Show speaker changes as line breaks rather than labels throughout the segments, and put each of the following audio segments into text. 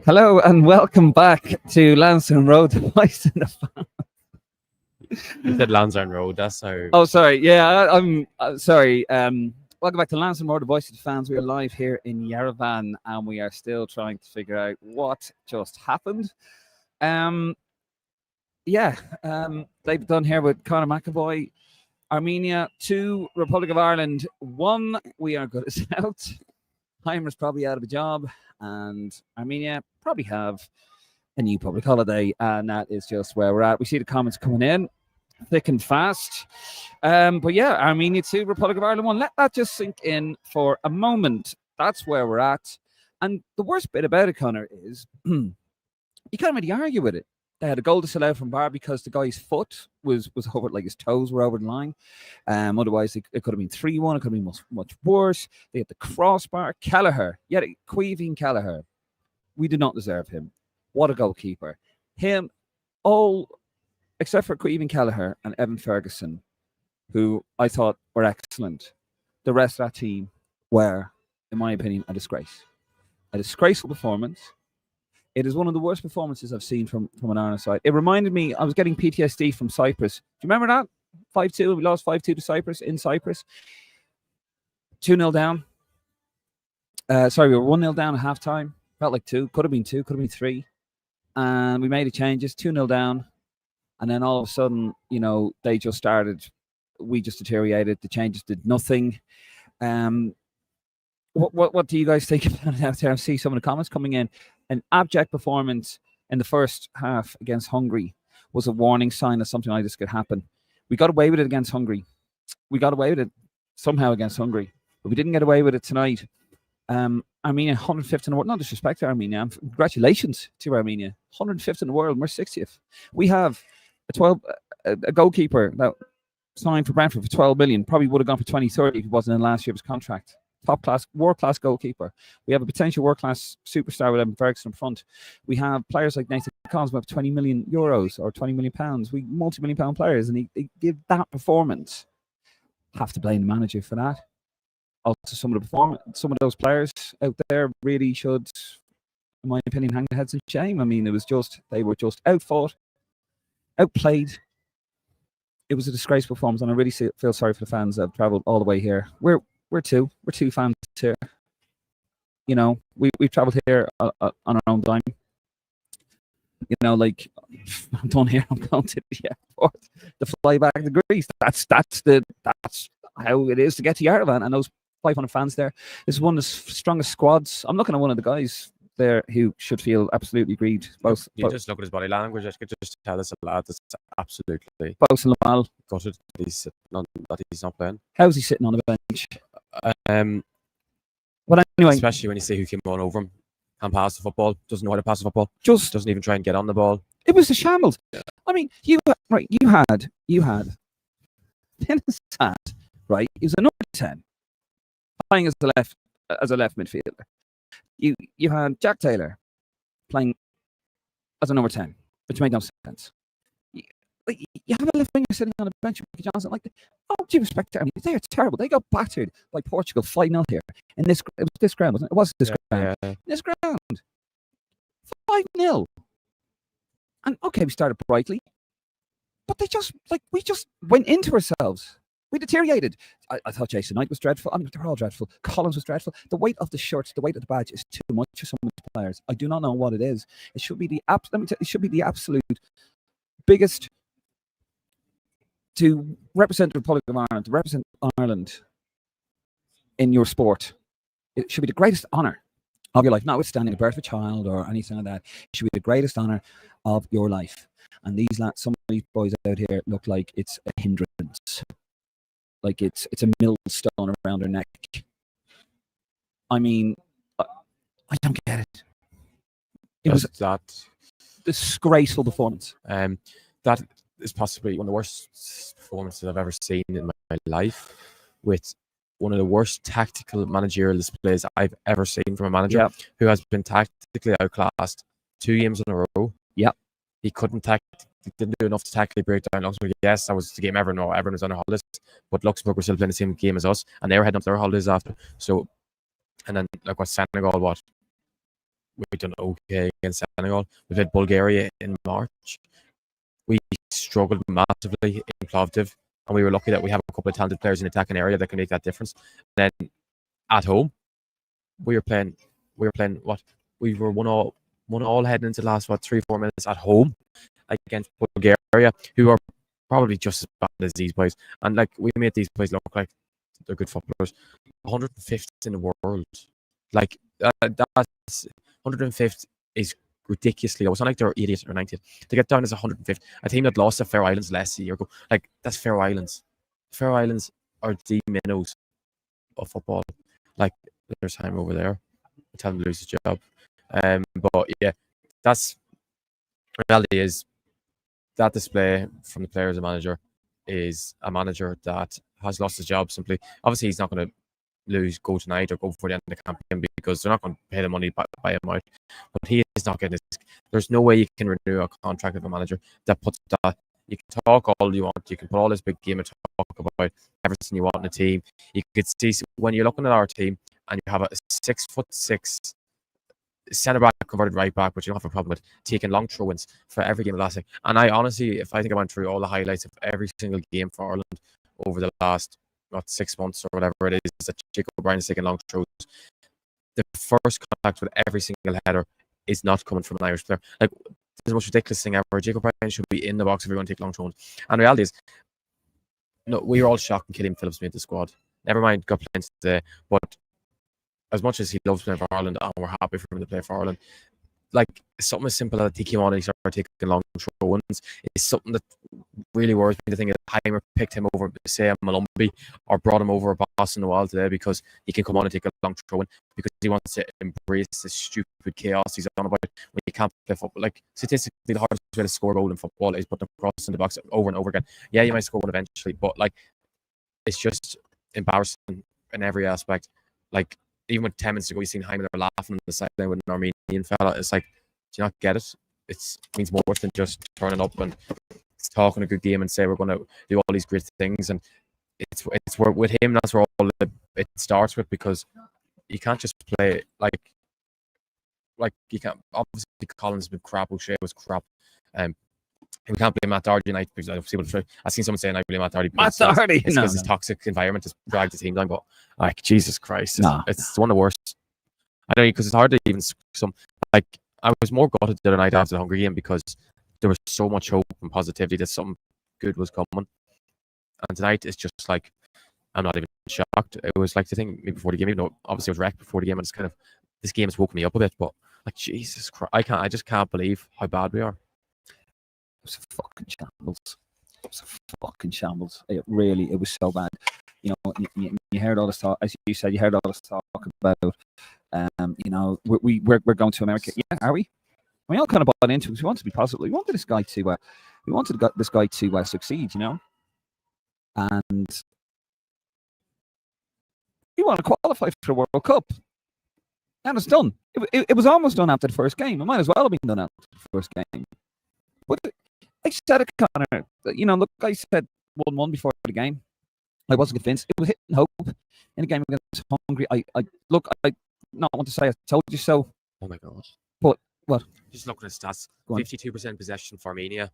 Hello and welcome back to Lansdowne Road. Voice in the Fan.
You said Lansdowne Road. That's how.
Oh, sorry. Yeah, I'm sorry. Welcome back to Lansdowne Road, the Voice of the Fans. We are live here in Yerevan, and we are still trying to figure out what just happened. They've done here with Conor McAvoy. Armenia 2, Republic of Ireland 1. We are good as out. Heimer's probably out of a job, and Armenia probably have a new public holiday, and that is just where we're at. We see the comments coming in thick and fast. But yeah, Armenia 2, Republic of Ireland 1. Let that just sink in for a moment. That's where we're at. And the worst bit about it, Conor, is you can't really argue with it. They had a goal disallowed from VAR because the guy's foot was over, like his toes were over the line. Otherwise, it could have been 3-1. It could have been much worse. They had the crossbar. Kelleher, Queeving Kelleher. We did not deserve him. What a goalkeeper. Him, all except for Queeving Kelleher and Evan Ferguson, who I thought were excellent. The rest of that team were, in my opinion, a disgrace. A disgraceful performance. It is one of the worst performances I've seen from an Ireland side. It reminded me, I was getting PTSD from Cyprus. Do you remember that? 5-2, we lost 5-2 to Cyprus, in Cyprus. 2-0 down. We were 1-0 down at halftime. Felt like 2, could have been 2, could have been 3. And we made the changes, 2-0 down. And then all of a sudden, they just started, we just deteriorated. The changes did nothing. What do you guys think about it out there? I see some of the comments coming in. An abject performance in the first half against Hungary was a warning sign that something like this could happen. We got away with it against Hungary. We got away with it somehow against Hungary, but we didn't get away with it tonight. Armenia, 105th in the world. Not disrespect to Armenia. Congratulations to Armenia. 105th in the world. We're 60th. We have a goalkeeper that signed for Brentford for 12 million. Probably would have gone for 20-30 if he wasn't in last year's contract. Top class, world class goalkeeper. We have a potential world class superstar with Evan Ferguson in front. We have players like Nathan Collins with 20 million euros or 20 million pounds. We multi-million pound players, and he give that performance. Have to blame the manager for that. Also, some of those players out there really should, in my opinion, hang their heads in shame. I mean, they were just outfought, outplayed. It was a disgraceful performance, and I really feel sorry for the fans that have travelled all the way here. We're two fans here. We've travelled here on our own dime. I'm done here. I'm going to the airport to fly back to Greece. That's how it is to get to Yerevan, and those 500 fans there. This is one of the strongest squads. I'm looking at one of the guys there who should feel absolutely aggrieved.
Just look at his body language. I could just tell this a lad that's absolutely
Both Lamal
gutted that he's not playing.
How's he sitting on the bench?
Well, anyway, especially when you see who came on over him, can't pass the football, doesn't know how to pass the football, just doesn't even try and get on the ball.
It was a shambles. I mean, you had Finnissat, right? He was a number 10, playing as a left midfielder. You had Jack Taylor playing as a number 10, which made no sense. You have a left winger sitting on the bench, Johnson. All due respect to Armenia, they are terrible. They got battered by Portugal 5-0 here. And it was this ground, wasn't it? It was this ground. Yeah. This ground. 5-0. And okay, we started brightly, but we just went into ourselves. We deteriorated. I thought Jason Knight was dreadful. I mean, they're all dreadful. Collins was dreadful. The weight of the shirt, the weight of the badge is too much for some of the players. I do not know what it is. It should be the absolute biggest. To represent the Republic of Ireland, to represent Ireland in your sport, it should be the greatest honour of your life, notwithstanding the birth of a child or anything like that. It should be the greatest honour of your life. And some of these boys out here look like it's a hindrance, like it's a millstone around their neck. I mean, I don't get it. It was that disgraceful performance.
That is possibly one of the worst performances I've ever seen in my life, with one of the worst tactical managerial displays I've ever seen from a manager who has been tactically outclassed 2 games in a row.
Yeah,
he didn't do enough to tactically break down Luxembourg. Yes, that was the game everyone was on their holidays, but Luxembourg were still playing the same game as us, and they were heading up their holidays after. So, and then like what Senegal, we've done okay against Senegal. We played Bulgaria in March. We struggled massively in Plovdiv, and we were lucky that we have a couple of talented players in the attacking area that can make that difference. And then at home, we were playing what? We were 1-1 heading into the last 3-4 minutes at home against Bulgaria, who are probably just as bad as these boys. And like, we made these boys look like they're good footballers. 105th in the world. Like, that's 105th is ridiculously low. It's not like they're 80th or 90th. To get down as 105th, a team that lost to Faroe Islands last year ago, like, that's Faroe Islands. Faroe Islands are the minnows of football. Like, there's time over there. Tell him to lose his job. But yeah, that's reality is that display from the player as a manager is a manager that has lost his job simply. Obviously, he's not going to go tonight or go before the end of the campaign because they're not going to pay the money by him out. But he is not getting this. There's no way you can renew a contract of a manager that puts that. You can talk all you want. You can put all this big game and talk about everything you want in the team. You could see when you're looking at our team and you have a 6'6" centre back converted right back, which you don't have a problem with, taking long throw-ins for every game of last year. And I honestly, if I think I went through all the highlights of every single game for Ireland over the last 6 months or whatever it is that Jacob O'Brien is taking long throws, the first contact with every single header is not coming from an Irish player. Like, this is the most ridiculous thing ever. Jacob O'Brien should be in the box if you're going to take long throws. And the reality is, no, we were all shocked when Killian Phillips made the squad. Never mind, got playing today, but as much as he loves playing for Ireland and we're happy for him to play for Ireland, like, something as simple as he came on and he started taking long throw-ins is something that really worries me. The thing is, Heimer picked him over, say, Malumbi, or brought him over Boston Noel today because he can come on and take a long throw-in because he wants to embrace this stupid chaos he's on about when you can't play football. Like, statistically, the hardest way to score a goal in football is putting a cross in the box over and over again. Yeah, you might score one eventually, but like, it's just embarrassing in every aspect. Like, even with 10 minutes ago, you seen Heimer laughing on the sideline with an Armenian fella. It's like, do you not get it? It means more than just turning up and talking a good game and say we're going to do all these great things. And it's where with him, that's where all it starts with, because you can't just play like you can't. Obviously, Collins has been crap. O'Shea was crap. We can't blame Matt Doherty tonight because I've seen someone saying I blame Matt Doherty.
Matt Doherty,
it's because his toxic environment has dragged the team down. But like, Jesus Christ, it's one of the worst. I don't know, because it's hard to even like. I was more gutted the other night after the Hungary game because there was so much hope and positivity that something good was coming. And tonight it's just like, I'm not even shocked. It was like the thing before the game, even though obviously I was wrecked before the game, and it's kind of, this game has woken me up a bit. But like, Jesus Christ, I just can't believe how bad we are.
It was a fucking shambles. It was a fucking shambles. It was so bad. You know, you heard all this talk, as you said, you heard all this talk about, you know, we're going to America. Yeah, are we? We all kind of bought into it because we wanted to be positive. We wanted this guy to, succeed, you know, and we want to qualify for the World Cup, and it's done. It was almost done after the first game. It might as well have been done after the first game. But I said it, Conor. You know, look, I said 1-1 before the game. I wasn't convinced. It was hitting hope in a game against Hungary. I not want to say I told you so.
Oh my God.
But what?
Just looking at stats. 52% possession for Armenia.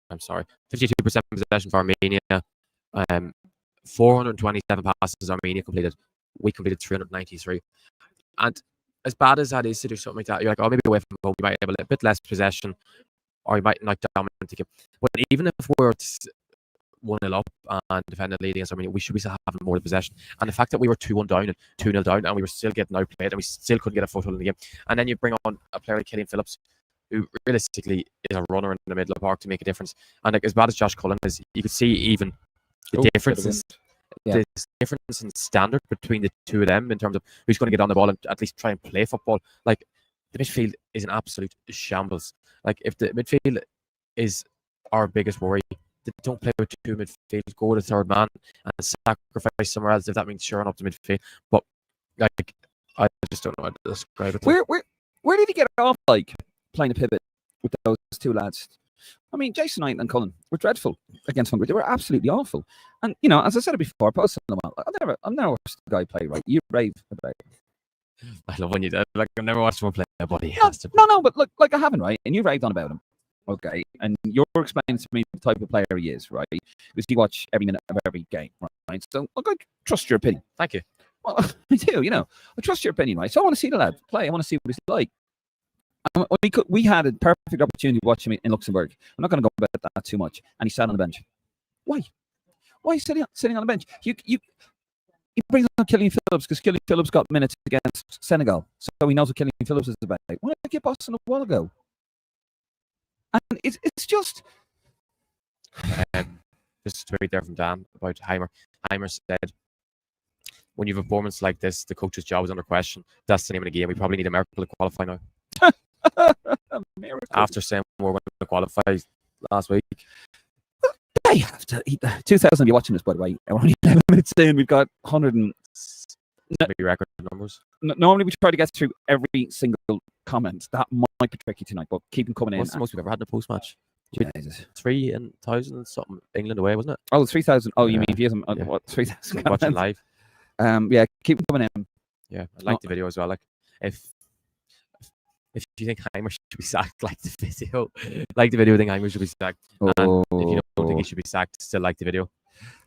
I'm sorry. 52% possession for Armenia. 427 passes Armenia completed. We completed 393. And as bad as that is to do something like that, you're like, oh, maybe away from home, you might have a bit less possession, or you might not dominate the game. But even if we're 1-0 up and defending the lead against Armenia, we should be still having more possession. And the fact that we were 2-1 down and 2-0 down, and we were still getting outplayed, and we still couldn't get a foothold in the game. And then you bring on a player like Killian Phillips, who realistically is a runner in the middle of the park to make a difference. And like, as bad as Josh Cullen is, you could see even the differences. The difference in standard between the two of them in terms of who's going to get on the ball and at least try and play football. Like, the midfield is an absolute shambles. Like, if the midfield is our biggest worry, they don't play with two midfield, go with a third man and sacrifice somewhere else if that means shoring up the midfield. But like, I just don't know how to describe it.
Where did he get off, like, playing a pivot with those two lads? I mean, Jason Knight and Cullen were dreadful against Hungary. They were absolutely awful. And, you know, as I said it before, I posted them out. I've never watched the guy play right. You rave about it.
I love when you do. Like, I've never watched someone play but he
No,
has to.
no, but look, like I haven't, right? And you raved on about him, okay? And you're explaining to me the type of player he is, right? Because you watch every minute of every game, right? So, look, I trust your opinion.
Thank you.
Well, I do, I trust your opinion, right? So I want to see the lad play. I want to see what he's like. And we had a perfect opportunity to watch him in Luxembourg. I'm not going to go about that too much. And he sat on the bench. Why? Why is he sitting on the bench? He brings on Killian Phillips because Killian Phillips got minutes against Senegal. So he knows what Killian Phillips is about. Why did I get Boston a while ago? And it's just...
Just a tweet there from Dan about Heimer. Heimer said, when you have a performance like this, the coach's job is under question. That's the name of the game. We probably need a miracle to qualify now. After saying we're going to qualify last week.
They have to eat that. 2,000 of you watching this, by the way. We're only 11 minutes in. We've got 100 and...
record numbers.
Normally we try to get through every single comment. That might be tricky tonight, but keep them coming in.
What's the most we've ever had in a post-match?
Jesus.
3,000 and something. England away, wasn't it?
Oh, 3,000. Oh, you
Yeah.
mean views?
Yeah.
What, 3,000?
Watching live.
Yeah, keep them coming in.
Yeah, I like the video as well. Like, if you think Heimer should be sacked, like the video. Like the video, think Heimer should be sacked. And if you don't think he should be sacked, still like the video.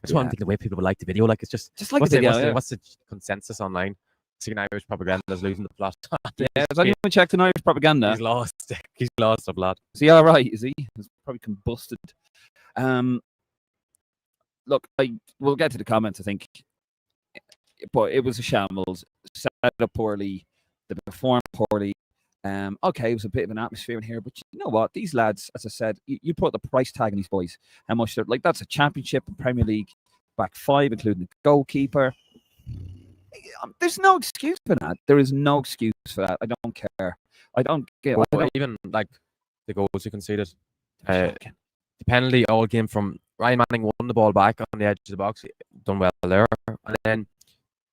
That's why I'm thinking the way people like the video. Like, it's just
like the video.
What's the consensus online? Seeing Irish propaganda is losing the plot.
Yeah, has anyone checked an Irish propaganda?
He's lost. He's lost a blood.
Is he all right? Is he? He's probably combusted. Look, we'll get to the comments, I think. But it was a shambles. Set up poorly. They performed poorly. Okay, it was a bit of an atmosphere in here, but you know what? These lads, as I said, you put the price tag on these boys. How much they're like? That's a championship, Premier League, back five, including the goalkeeper. There's no excuse for that. There is no excuse for that. I don't care. I don't get.
Even like the goals he conceded. The penalty all came from Ryan Manning won the ball back on the edge of the box. Done well there, and then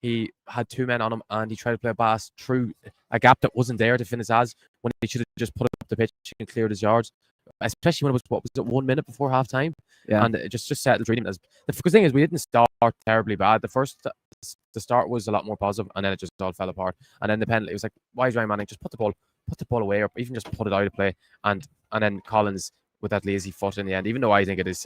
he had two men on him, and he tried to play a pass through a gap that wasn't there to finish as when he should have just put it up the pitch and cleared his yards. Especially when it was 1 minute before half time, and it just settled reading. The thing is, we didn't start terribly bad. The start was a lot more positive, and then it just all fell apart. And then the penalty, it was like, why is Ryan Manning just put the ball away, or even just put it out of play? And then Collins with that lazy foot in the end. Even though I think it's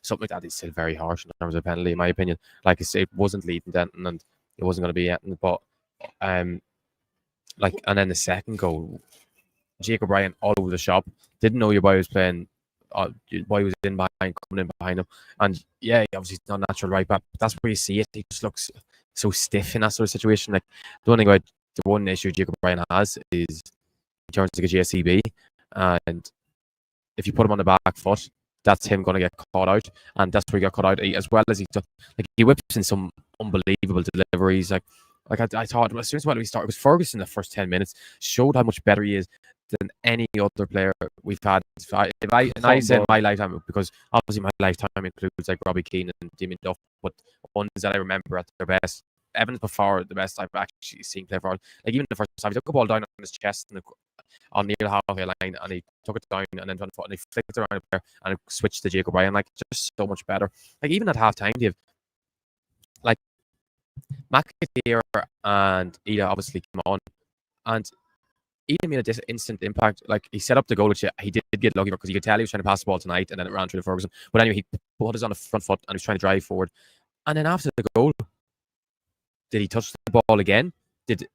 something like that is still very harsh in terms of penalty, in my opinion. Like I say, it wasn't leading Denton, and it wasn't going to be anything. But and then the second goal, Jake O'Brien all over the shop. Didn't know your boy was playing. Your boy was in behind, coming in behind him, and yeah, obviously he's not natural right back. But that's where you see it. He just looks so stiff in that sort of situation. Like the one issue Jake O'Brien has is he turns like a JCB, and if you put him on the back foot, that's him going to get caught out, and that's where he got caught out. As well as he whips in some unbelievable deliveries. Like I thought as soon as we started, it was Ferguson in the first 10 minutes showed how much better he is than any other player we've had. I said my lifetime, because obviously my lifetime includes like Robbie Keane and Damien Duff, but ones that I remember at their best. Evans before the best I've actually seen play for. Like even the first time, he took a ball down on his chest on near the halfway line, and he took it down and then turned the foot and he flicked it around the player and switched to Jake O'Brien. Like just so much better. Like even at half time, Dave, like McAteer and Ida obviously came on, and Ida made an instant impact. Like he set up the goal, which he did get lucky because you could tell he was trying to pass the ball tonight, and then it ran through to Ferguson. But anyway, he put his on the front foot and he was trying to drive forward. And then after the goal, did he touch the ball again? Did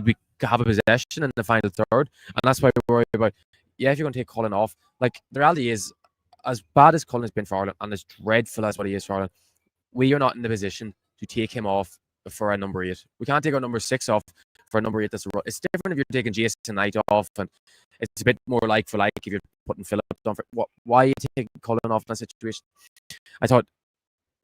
we have a possession in the final third? And that's why we're worried about. Yeah, if you're going to take Colin off, like the reality is, as bad as Colin has been for Ireland, and as dreadful as what he is for Ireland, we are not in the position to take him off for a number 8. We can't take our number 6 off for a number 8. It's different if you're taking Jason Knight off, and it's a bit more like for like if you're putting Phillips on. Why are you taking Colin off in that situation? I thought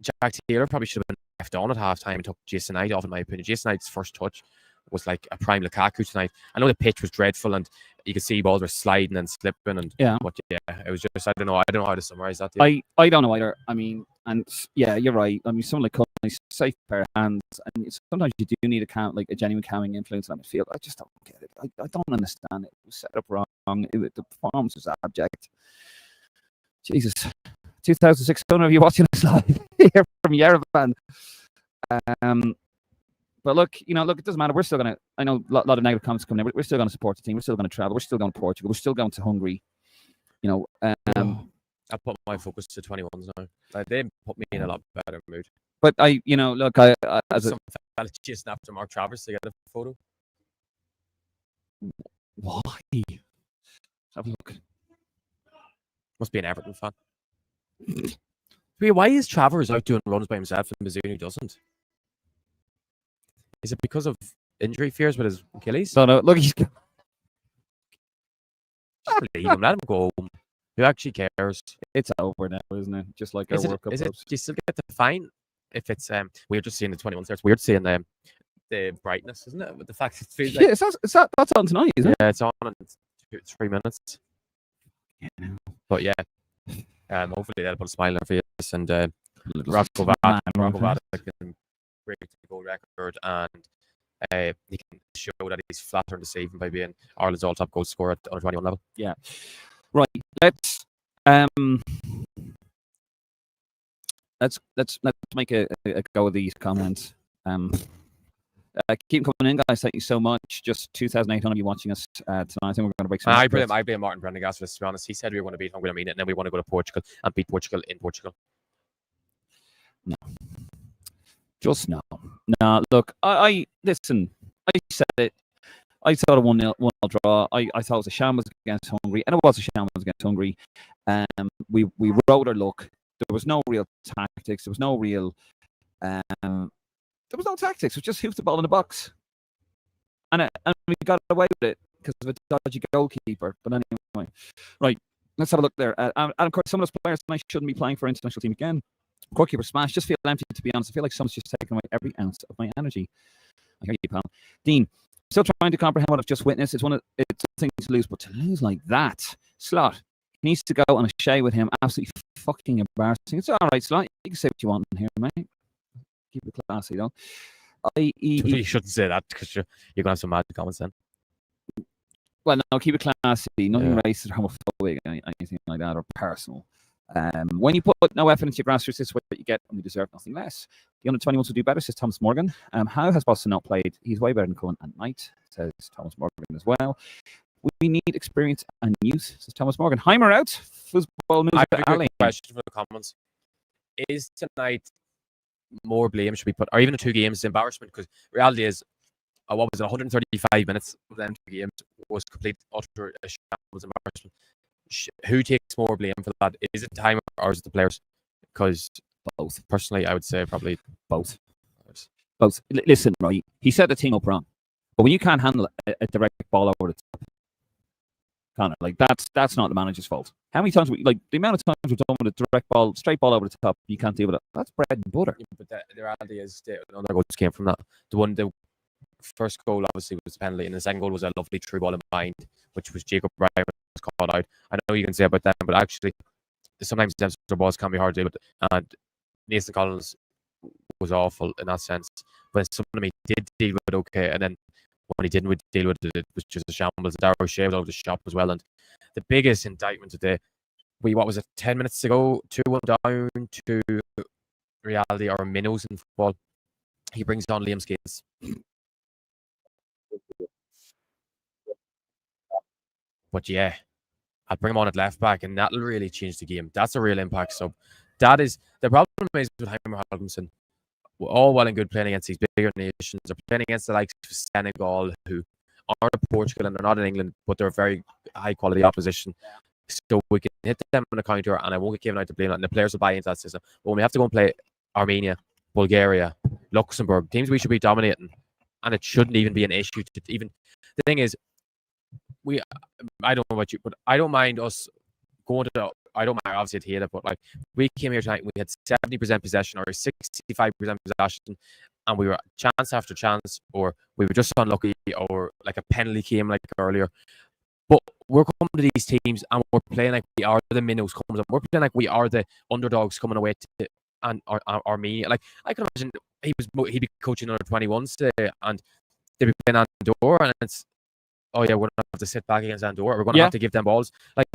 Jack Taylor probably should have been left on at half time and took Jason Knight off, in my opinion. Jason Knight's first touch was like a prime Lukaku tonight. I know the pitch was dreadful and you could see balls were sliding and slipping, and but yeah, it was just I don't know how to summarize that.
I don't know either. I mean, and yeah, you're right. I mean, someone like Conor, he's a safe pair of hands, and sometimes you do need a genuine calming influence on the field. I just don't get it. I don't understand it. It was set up wrong. The performance was abject. Jesus. 2006 Conor, are you watching us live here from Yerevan? But look, it doesn't matter. We're still gonna. I know a lot of negative comments coming in. We're still gonna support the team. We're still gonna travel. We're still going to Portugal. We're still going to Hungary.
I put my focus to 21s now. Like, they put me in a lot better mood.
But look,
Some fella just snapped to Mark Travers to get a photo.
Why? Have a look.
Must be an Everton fan. Why is Travers out doing runs by himself and Mizzou doesn't? Is it because of injury fears with his Achilles?
No. Look, he's.
Just leave him. Let him go home. Who actually cares?
It's over now, isn't it? Just like our World Cup.
Do you still get the fine if it's we're just seeing the 21s there? It's weird seeing the brightness, isn't it? With the fact it feels like
that's on tonight, isn't it?
Yeah, it's on in 3 minutes.
Yeah.
But yeah, hopefully they'll put a smile on their face and Rocco Vada can break the goal record and he can show that he's flattering this evening by being Ireland's all-top goal scorer at under 21 level.
Yeah. Right. Let's make a go of these comments. Keep coming in, guys. Thank you so much. Just 2,800 of you watching us tonight. I think we're going to break some.
I blame Martin Prendergast for this, to be honest. He said we were going to beat Hungary, and then we want to go to Portugal and beat Portugal in Portugal.
No. Just no. No, look, I listen. I said it. I thought a 1-0 draw. I thought it was a shambles against Hungary, and it was a shambles against Hungary. We rode our luck. There was no real tactics. There was no real. There was no tactics. It was just hoofed the ball in the box, and we got away with it because of a dodgy goalkeeper. But anyway, right. Let's have a look there. And of course, some of those players tonight shouldn't be playing for our international team again. Goalkeeper smash. Just feel empty, to be honest. I feel like someone's just taken away every ounce of my energy. I hear you, pal. Dean, still trying to comprehend what I've just witnessed. It's a thing to lose, but to lose like that, Slot, he needs to go on a shay with him. Absolutely fucking embarrassing. It's all right, Slot. You can say what you want in here, mate. Keep it classy, though.
You shouldn't say that because you're going to have some mad comments then.
Well, no, keep it classy. Nothing racist or homophobic, anything like that, or personal. When you put no effort into your grassroots, this is what you get, and we deserve nothing less. The under 21s will do better, says Thomas Morgan. How has Boston not played? He's way better than Cohen at night, says Thomas Morgan as well. We need experience and youth, says Thomas Morgan. Heimer out. Football news.
I have a quick question for the comments. Is tonight more blame should be put, or even the 2 games, embarrassment? Because reality is, what was it, 135 minutes of them 2 games was complete utter shambles, embarrassment. Who takes more blame for that? Is it the timer or is it the players? Because both. Personally, I would say probably both.
Both. Listen, right. He set the team up wrong, but when you can't handle a direct ball over the top, Conor, like that's not the manager's fault. How many times the amount of times we've done with a direct ball, straight ball over the top, you can't deal with it. That's bread and butter.
Yeah, but the reality is, another goal just came from that. The first goal obviously was a penalty, and the second goal was a lovely through ball in behind, which was Jacob Ryan was called out. I know you can say about them, but actually, sometimes them sort of balls can be hard to deal with. And Nathan Collins was awful in that sense, but some of them he did deal with it okay, and then when he didn't deal with it, it was just a shambles. Darrow shaved out of the shop as well. And the biggest indictment today, what was it, 10 minutes to go, 2-1 down to reality or minnows in football. He brings on Liam Skins. But yeah, I'll bring him on at left back, and that'll really change the game. That's a real impact. So that is the problem is with Heimer Haldimson. We're all well and good playing against these bigger nations, or playing against the likes of Senegal, who aren't in Portugal and they're not in England, but they're very high quality opposition. So we can hit them on the counter, and I won't get given out to blame, and the players will buy into that system. But when we have to go and play Armenia, Bulgaria, Luxembourg, teams we should be dominating, and it shouldn't even be an issue to even. The thing is, I don't know about you, but I don't mind us going to. I don't mind, obviously, to hate it, but like we came here tonight, we had 70% possession or 65% possession, and we were chance after chance, or we were just unlucky, or like a penalty came like earlier. But we're coming to these teams and we're playing like we are the minnows coming up. We're playing like we are the underdogs coming away to and Armenia. Like I can imagine he'd be coaching under 21s today, and they'd be playing Andorra, and it's oh yeah, we're gonna have to sit back against Andorra. We're gonna have to give them balls. Like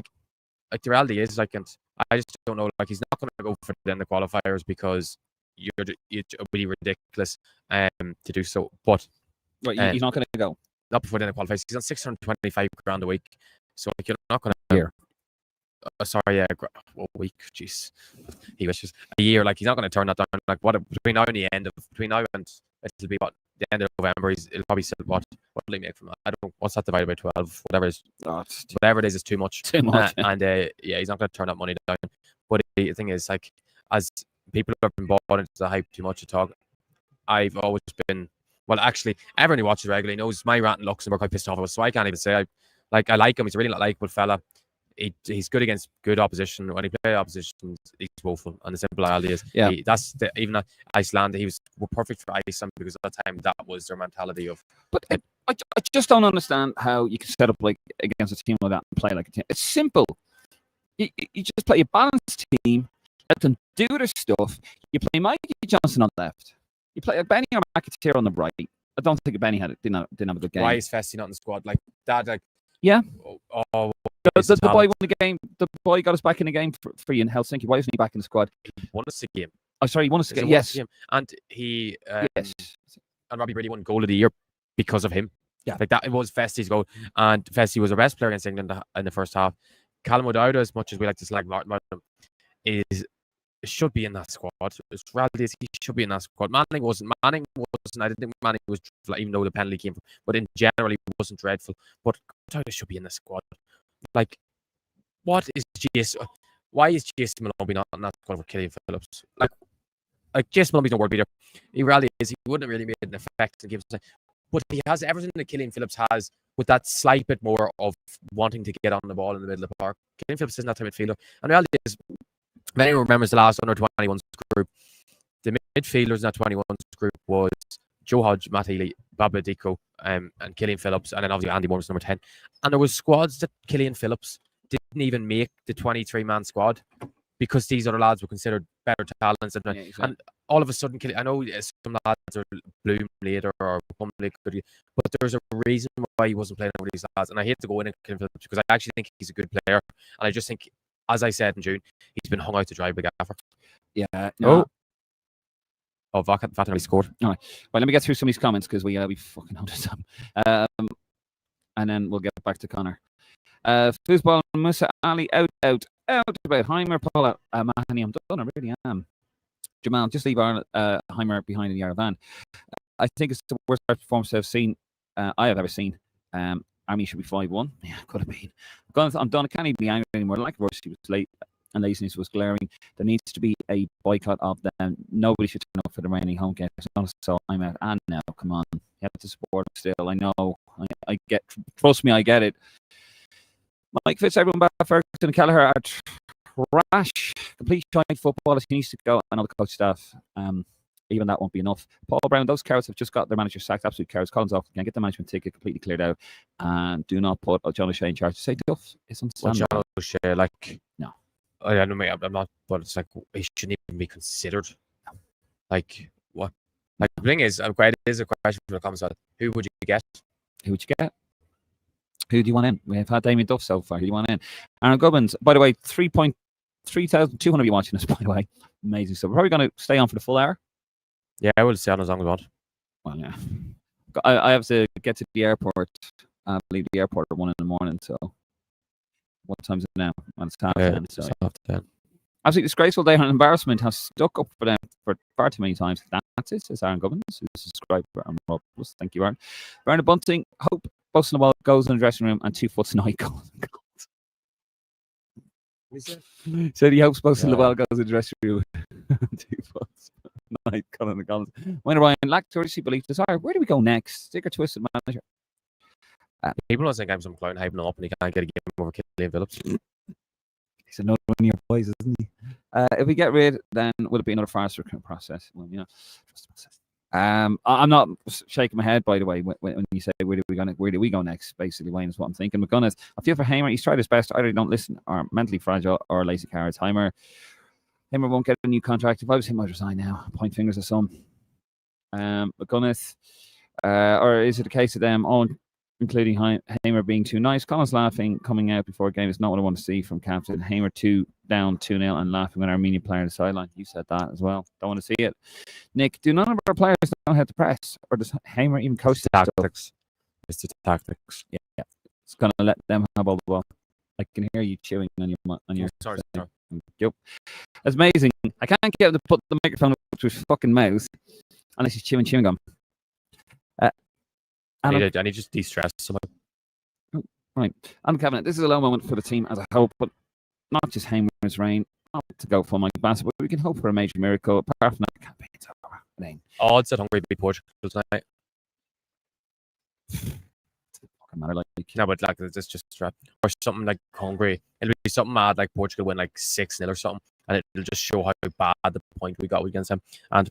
the reality is, like, and I just don't know. Like he's not gonna go for the qualifiers because it would be ridiculous to do so. But
he's not going to go.
Not before the end of qualifiers. He's on 625 grand a week, so like, you're not going to
year.
Sorry, a week. Jeez, he wishes a year. Like, he's not going to turn that down. Like, what between now and it'll be what, the end of November. It'll probably sell what will he make from that? I don't know. What's that divided by 12? Whatever it is. Whatever it is too much.
Too much.
And yeah, he's not going to turn that money down. But the thing is, like, as people have been bought into the hype too much to talk, I've always been. Well, actually, everyone who watches regularly knows my rant in Luxembourg quite pissed off about, so I can't even say I like him. He's a really likable fella. He's good against good opposition. When he plays opposition, he's woeful. And the simple reality is, even at Iceland, he was perfect for Iceland because at the time that was their mentality of.
But I just don't understand how you can set up like against a team like that and play like a team. It's simple. You just play a balanced team, let them do their stuff. You play Mikey Johnson on the left. You play Benny or McAteer on the right. I don't think Benny didn't have a good game.
Why is Festi not in the squad? Like that, like
yeah.
The
boy won the game. The boy got us back in the game for you in Helsinki. Why isn't he back in the squad?
He won us a game.
Oh, sorry, he won us a game. Yes.
And he
yes.
And Robbie Brady won goal of the year because of him.
Yeah.
Like that, it was Festi's goal. And Festi was the best player against England in the first half. Callum O'Dowd, as much as we like to slag Martin, should be in that squad. It's reality is he should be in that squad. Manning wasn't. I didn't think Manning was dreadful, even though the penalty came from. But in general, he wasn't dreadful. But O'Dowd should be in the squad. Like, what is why is Jason Maloney not in that squad for Killian Phillips? Like Jason Maloney's no world beater. He really is. He wouldn't really made an effect in games. But he has everything that Killian Phillips has, with that slight bit more of wanting to get on the ball in the middle of the park. Killian Phillips isn't that type of midfielder. And the reality is, if anyone remembers the last under 21s group, the midfielders in that 21s group was Joe Hodge, Matt Healy, Baba Diko, and Killian Phillips, and then obviously Andy Moore was number 10. And there was squads that Killian Phillips didn't even make the 23-man squad because these other lads were considered better talents. And all of a sudden, I know some lads are bloom later or become really good, but there's a reason why he wasn't playing with these lads. And I hate to go in and Killian Phillips because I actually think he's a good player. And I just think, as I said in June, he's been hung out to dry by Gaffer.
Yeah. No.
Oh, Vatten scored.
All right. Well, let me get through some of these comments because we fucking know this time. And then we'll get back to Conor. Foosball Musa Ali out about Heimer, Paula, Mahoney. I'm done. I really am. Jamal, just leave Heimer behind in the Aravan. I think it's the worst performance I have ever seen. Army should be 5-1. Yeah, could have been. I'm done. I can't even be angry anymore. Like Rusty was late and laziness was glaring. There needs to be a boycott of them. Nobody should turn up for the remaining home games. So I'm out. And now, come on. You have to support them still. I know. I get. Trust me, I get it. Mike Fitz, everyone back. Ferguson and Kelleher are trash. Complete shite football. He needs to go. I know the coach staff. Even that won't be enough. Paul Brown, those cowards have just got their manager sacked. Absolute cowards. Collins off. Can get the management ticket completely cleared out. And do not put John O'Shea in charge. Say Duff is understandable.
John O'Shea, like,
no.
I don't know, mate, I'm not, but it's like, he shouldn't even be considered. Like, what? Like, the thing is, it is a question for the comments. Who would you get?
Who would you get? Who do you want in? We have had Damien Duff so far. Who do you want in? Aaron Gubbins, by the way, 3,200 of you watching us, by the way. Amazing stuff. We're probably going to stay on for the full hour.
Yeah, I will stay on as long as I want.
Well, yeah. I have to get to the airport. I leave the airport at 1 in the morning, so what time is it now? Well, it's half 10. So.
It's half 10.
Absolutely disgraceful day and embarrassment has stuck up for them for far too many times. That's it, says Aaron Gubbins, who's subscribed for Aaron Robles. Thank you, Aaron. Bernard Bunting, hope both in the ball goes in the dressing room and 2 foots night goals. Said he hopes both in the ball goes in the dressing room. 2 foots night, Colin the Collins. When Ryan lack courtesy, belief, desire. Where do we go next? Stick or twisted manager?
People don't think I'm some clown hyping him up and he can't get a game over Killian Phillips.
He's another one of your boys, isn't he? If we get rid, then will it be another faster process? Well, you know, trust the process. I'm not shaking my head, by the way, when you say where do we go next? Basically, Wayne is what I'm thinking. McGuinness, I feel for Hamer. He's tried his best. Either don't listen, or mentally fragile, or lazy carrots. Hamer won't get a new contract. If I was him, I'd resign now. Point fingers at some. McGuinness, or is it a case of them? Oh, including Hamer being too nice. Conor's laughing coming out before a game is not what I want to see from captain. Hamer down 2-0 and laughing when Armenian player on the sideline. You said that as well. Don't want to see it. Nick, do none of our players know how to press? Or does Hamer even coach
tactics? It's the tactics.
Yeah. It's going to let them have all the ball. I can hear you chewing on your.
Sorry.
Yep. It's amazing. I can't get him to put the microphone up to his fucking mouth unless he's chewing gum.
I need to just de-stress someone.
Oh, right. And Cabinet, this is a low moment for the team as a whole, but not just Hamer's reign, not to go for Mike Bassett, but we can hope for a major miracle. Apart from that, the campaign's over.
Odds at Hungary beat Portugal tonight.
Matter, like,
no, but like it's just or something like Hungary. It'll be something mad like Portugal win like 6-0 or something, and it'll just show how bad the point we got against them. And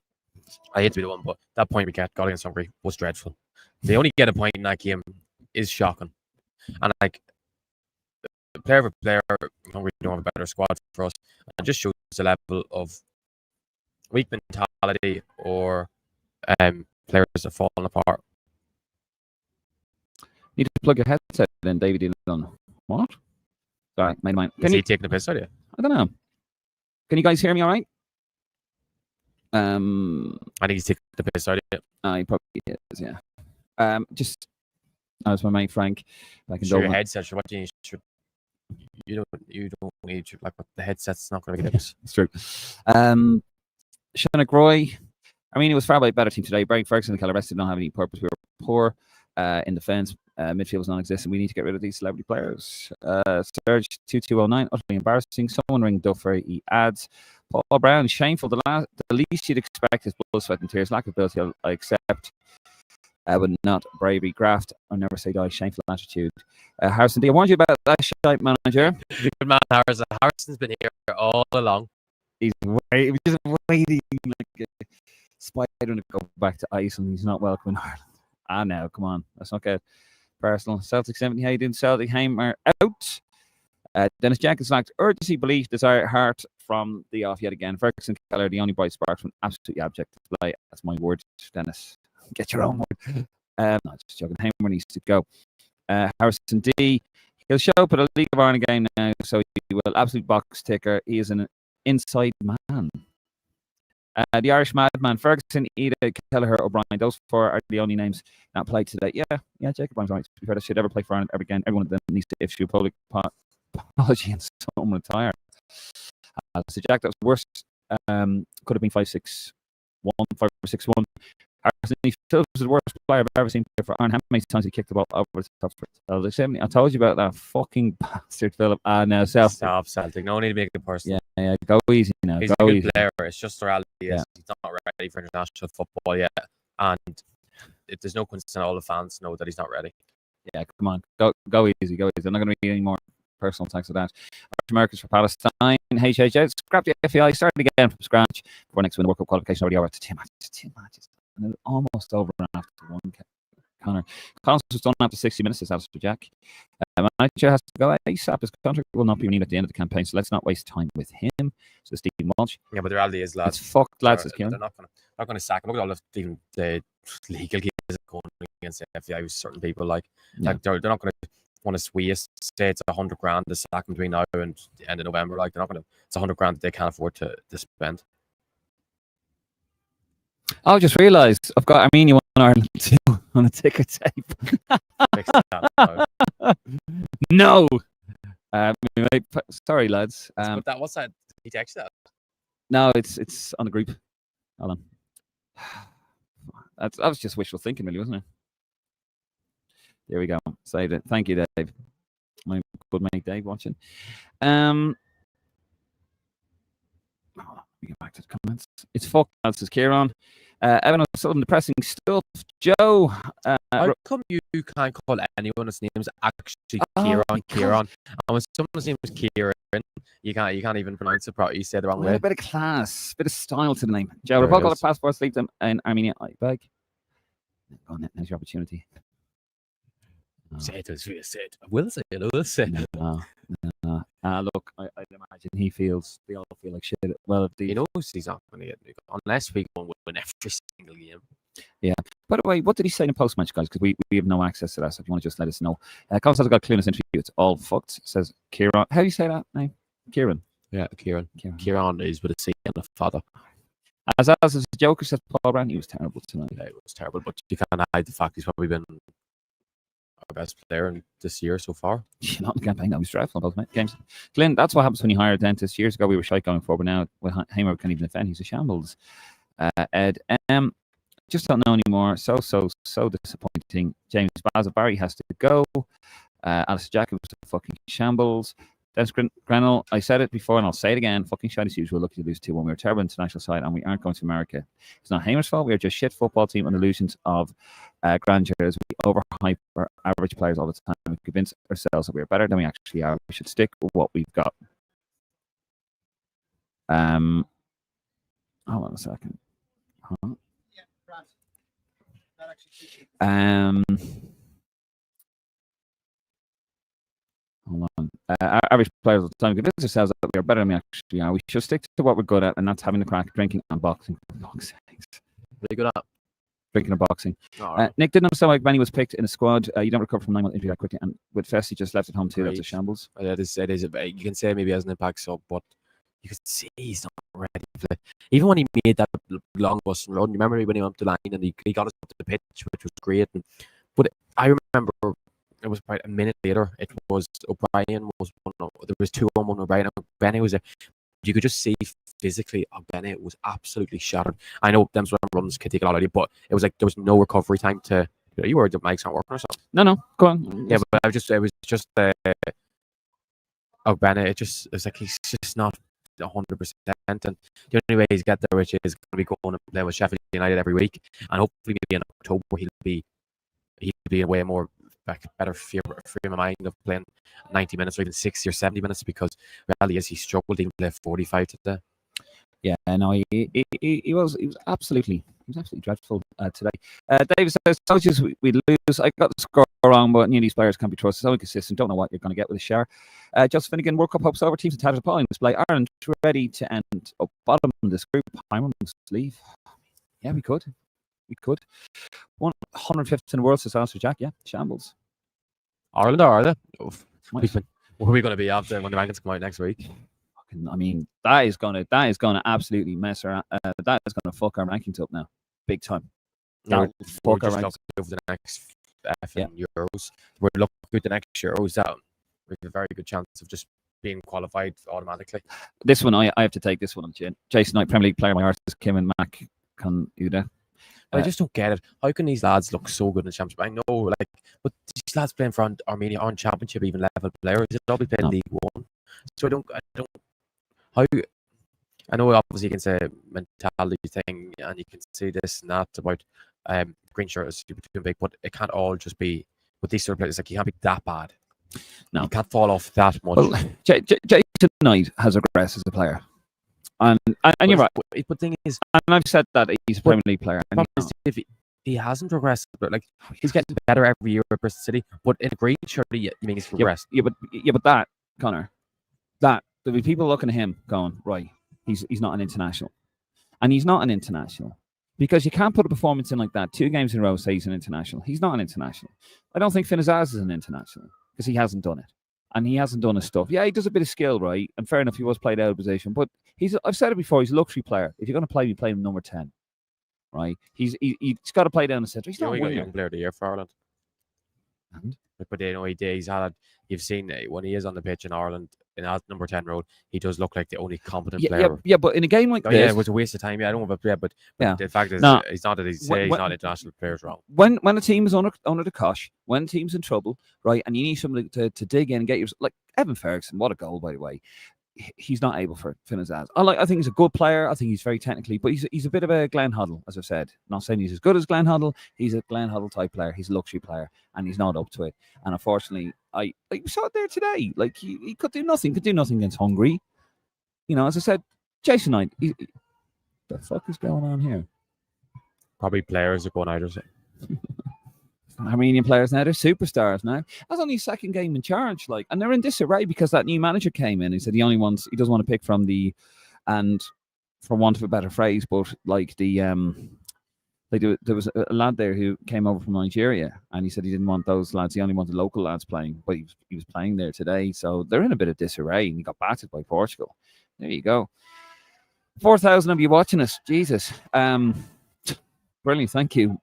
I hate to be the one, but that point we got against Hungary was dreadful. They only get a point in that game is shocking, and like player for player, Hungary don't have a better squad for us, and it just shows the level of weak mentality or players are falling apart.
Need to plug your headset in, David Dillon. What? Sorry, made mine.
Is he taking a piss out of you?
I don't know. Can you guys hear me all right?
I think he's taking the piss out of you.
He probably is, yeah. Just as my mate Frank. I can
your headset. What do you need? You don't need like the headset's not going to make a difference.
It's true. Shannon Roy. Armenia was far by a better team today. Brian Ferguson and Calabres did not have any purpose. We were poor in defence. Midfield was non-existent. We need to get rid of these celebrity players. Serge 2209, utterly embarrassing. Someone ring Duffer. He adds. Paul Brown, shameful. The least you'd expect is blood, sweat, and tears. Lack of ability, I accept. But not bravery. Graft, I never say die. Shameful attitude. Harrison D, I warned you about that shite manager.
Good man, Harrison. Harrison's been here all along.
He's just waiting like a spider to go back to Iceland. He's not welcome in Ireland. No, come on. That's not good. Personal. Celtic 70, how you doing? Celtic Hamer out. Dennis Jenkins lacked urgency, belief, desire, heart from the off yet again. Ferguson Keller, the only bright spark from absolutely abject display. That's my word, Dennis. Get your own word. Not just joking. Hamer needs to go. Harrison D. He'll show up at a League of Ireland game now, so he will. Absolute box ticker. He is an inside man. The Irish madman, Ferguson, Ida, Kelleher, O'Brien. Those four are the only names not played today. Yeah, Jacob O'Brien's right. To be fair, that should ever play for Ireland ever again. Everyone of them needs to issue a public apology and someone retire. So Jack, that was worse. Could have been 5-6-1, 5-6-1. Harrison, he feels the worst player I've ever seen play for Ireland. How many times he kicked the ball over the top for it? I told you about that fucking bastard, Philip. Now,
Stop, Celtic. No need to make it personal.
Yeah, go easy now.
He's a good player. It's just the reality is he's not ready for international football yet. And there's no coincidence all the fans know that he's not ready.
Yeah, come on. Go easy. I'm not going to read any more personal attacks of that. Americans for Palestine. HHH. Scrap the FAI. Starting again from scratch before next win. World Cup qualification already over to 2 matches. And it's almost over after one. Conor. Collins was done after 60 minutes, says Alistair Jack. Manager has to go ASAP. His contract will not be renewed at the end of the campaign, so let's not waste time with him. So Stephen Walsh.
Yeah, but the reality is, lads,
it's fucked, lads.
They're not going to sack him. Look at all the legal cases going against the FAI with certain people. Like they're not going to want to waste. Say it's $100,000 to sack him between now and the end of November. Like they're not going to. It's $100,000 that they can't afford to spend.
I just realised I've got Armenia on Ireland too on a ticker tape. No. Sorry, lads.
What's that? Did he text that?
No, it's on the group. Hold on. That was just wishful thinking, really, wasn't it? There we go. Saved it. Thank you, Dave. My good mate Dave watching. Let me get back to the comments. It's fucked, lads, says Kieran. Evan O'Sullivan, depressing stuff. Joe.
How come you can't call anyone whose name is actually Kieran? And when someone's name is Kieran, you can't even pronounce it properly. You say the wrong way.
A bit of class, bit of style to the name. Joe, report all the passports, leave them in Armenia. I beg. Go on, there's your opportunity.
Say it. I will say it.
No. Look, I'd imagine they all feel like shit. Well,
he knows he's not going to get unless we go and win every single game.
Yeah, By the way, what did he say in the post-match, guys? Because we have no access to that, so if you want to just let us know. Colin says, I got clueless interview. It's all fucked, says Kieran. How do you say that name? Kieran.
Yeah, Kieran. Kieran is with a C and a father.
As a Joker says, Paul Brand, he was terrible tonight.
Yeah, it was terrible, but you can't hide the fact he's probably been our best player in this year so far.
You're not in the campaign. That was dreadful both games. Glenn, that's what happens when you hire a dentist. Years ago, we were shy going forward, but now with Hamer can't even defend. He's a shambles. Ed, just don't know anymore. So disappointing. James Basil Barry has to go. Alistair Jacobs a fucking shambles. Dennis Grenell, I said it before and I'll say it again. Fucking shite as usual. Lucky to lose 2-1. We were terrible international side and we aren't going to America. It's not Hamer's fault. We are just shit football team on illusions of grandeur as we overhype our average players all the time. We convince ourselves that we are better than we actually are. We should stick with what we've got. Hold on a second. Hold on. Our average players all the time convince ourselves that we are better than we actually are. We should stick to what we're good at, and that's having the crack, drinking, and boxing.
What are you good at?
Drinking and boxing.
Right.
Nick didn't understand why Benny was picked in a squad. You don't recover from 9 month injury that quickly, and with Festi just left at home too. That's a shambles.
It is. You can say maybe has an impact, so but you can see he's not ready for it. Even when he made that long bus and run, you remember when he went up the line and he got us up to the pitch, which was great. But I remember it was about a minute later. It was O'Brien was one. There was 2-on-1 O'Brien. Benny was there. You could just see physically Benny was absolutely shattered. I know them sort of runs can take a lot out of you, but it was like there was no recovery time to. You were the mics aren't working or something.
No, go on.
Yeah, but it was just Benny. It's like he's just not 100%, and the only way he's get there, which is going to be going and playing with Sheffield United every week, and hopefully maybe in October he'll be a way more better frame of mind of playing 90 minutes or even 60 or 70 minutes, because reality is he struggled to even play 45 today.
Yeah, no, he was absolutely dreadful today. David says, "Told you we'd lose. I got the score wrong, but these players can't be trusted. So inconsistent. Don't know what you're going to get with a share." Joseph Finnegan, World Cup hopes over. Teams and tattered appalling display. Ireland ready to end up bottom of this group. Heimer must leave. Yeah, we could. 105th in the world, says Alistair Jack. Yeah, shambles.
Ireland, are they? What are we going to be after when the rankings come out next week?
I mean, that is gonna absolutely mess around. That is gonna fuck our rankings up now, big time.
We're fuck our rankings over the next Euros. We're looking at the next Euros. That we have a very good chance of just being qualified automatically.
This one, I have to take this one on chin. Jason Knight, Premier League player. My heart is Kim and Mac Conuda.
I just don't get it. How can these lads look so good in the championship? I know, but these lads playing for Armenia aren't championship even level players. They'll be playing League One. So I don't. How? I know obviously you can say mentality thing, and you can say this and that about green shirt is super too big, but it can't all just be with these sort of players. Like you can't be that bad. No, you can't fall off that much.
Well, Jason Knight has regressed as a player, and you're right.
But the thing is,
and I've said that he's a Premier League player. And
if he hasn't regressed, but like he's getting better every year at Bristol City. But in a green shirt, you mean he's regressed?
Yeah, but that Conor, that there'll be people looking at him going, right, he's not an international, and he's not an international because you can't put a performance in like that 2 games in a row say he's an international. He's not an international. I don't think Finn Azaz is an international because he hasn't done it, and he hasn't done his stuff. Yeah, he does a bit of skill, right, and fair enough, he was played out of position, but I've said it before, he's a luxury player. If you're going to play, you play him number 10, right? He's got to play down the centre. He's not a
young player of the year for Ireland.
And?
But you've seen when he is on the pitch in Ireland in that number 10 role, he does look like the only competent player.
Yeah, but in a game like this,
yeah, it was a waste of time. Yeah, I don't want to play, but the fact is, he's not international players wrong.
When a team is under the cosh, when team's in trouble, right, and you need somebody to dig in and get your like Evan Ferguson, what a goal by the way. He's not able for Finn Azaz. I think he's a good player. I think he's very technically, but he's a bit of a Glenn Hoddle, as I've said. Not saying he's as good as Glenn Hoddle. He's a Glenn Hoddle type player. He's a luxury player, and he's not up to it. And unfortunately, we saw it there today. Like he could do nothing against Hungary. As I said, Jason Knight. The fuck is going on here?
Probably players are going out or something.
Armenian players now, they're superstars now. That's only his 2nd game in charge, and they're in disarray because that new manager came in. He said he doesn't want to pick from and for want of a better phrase, but like the Like there was a lad there who came over from Nigeria, and he said he didn't want those lads. He only wanted local lads playing, but he was playing there today. So they're in a bit of disarray, and he got battered by Portugal. There you go. 4,000 of you watching us. Jesus. Brilliant. Thank you.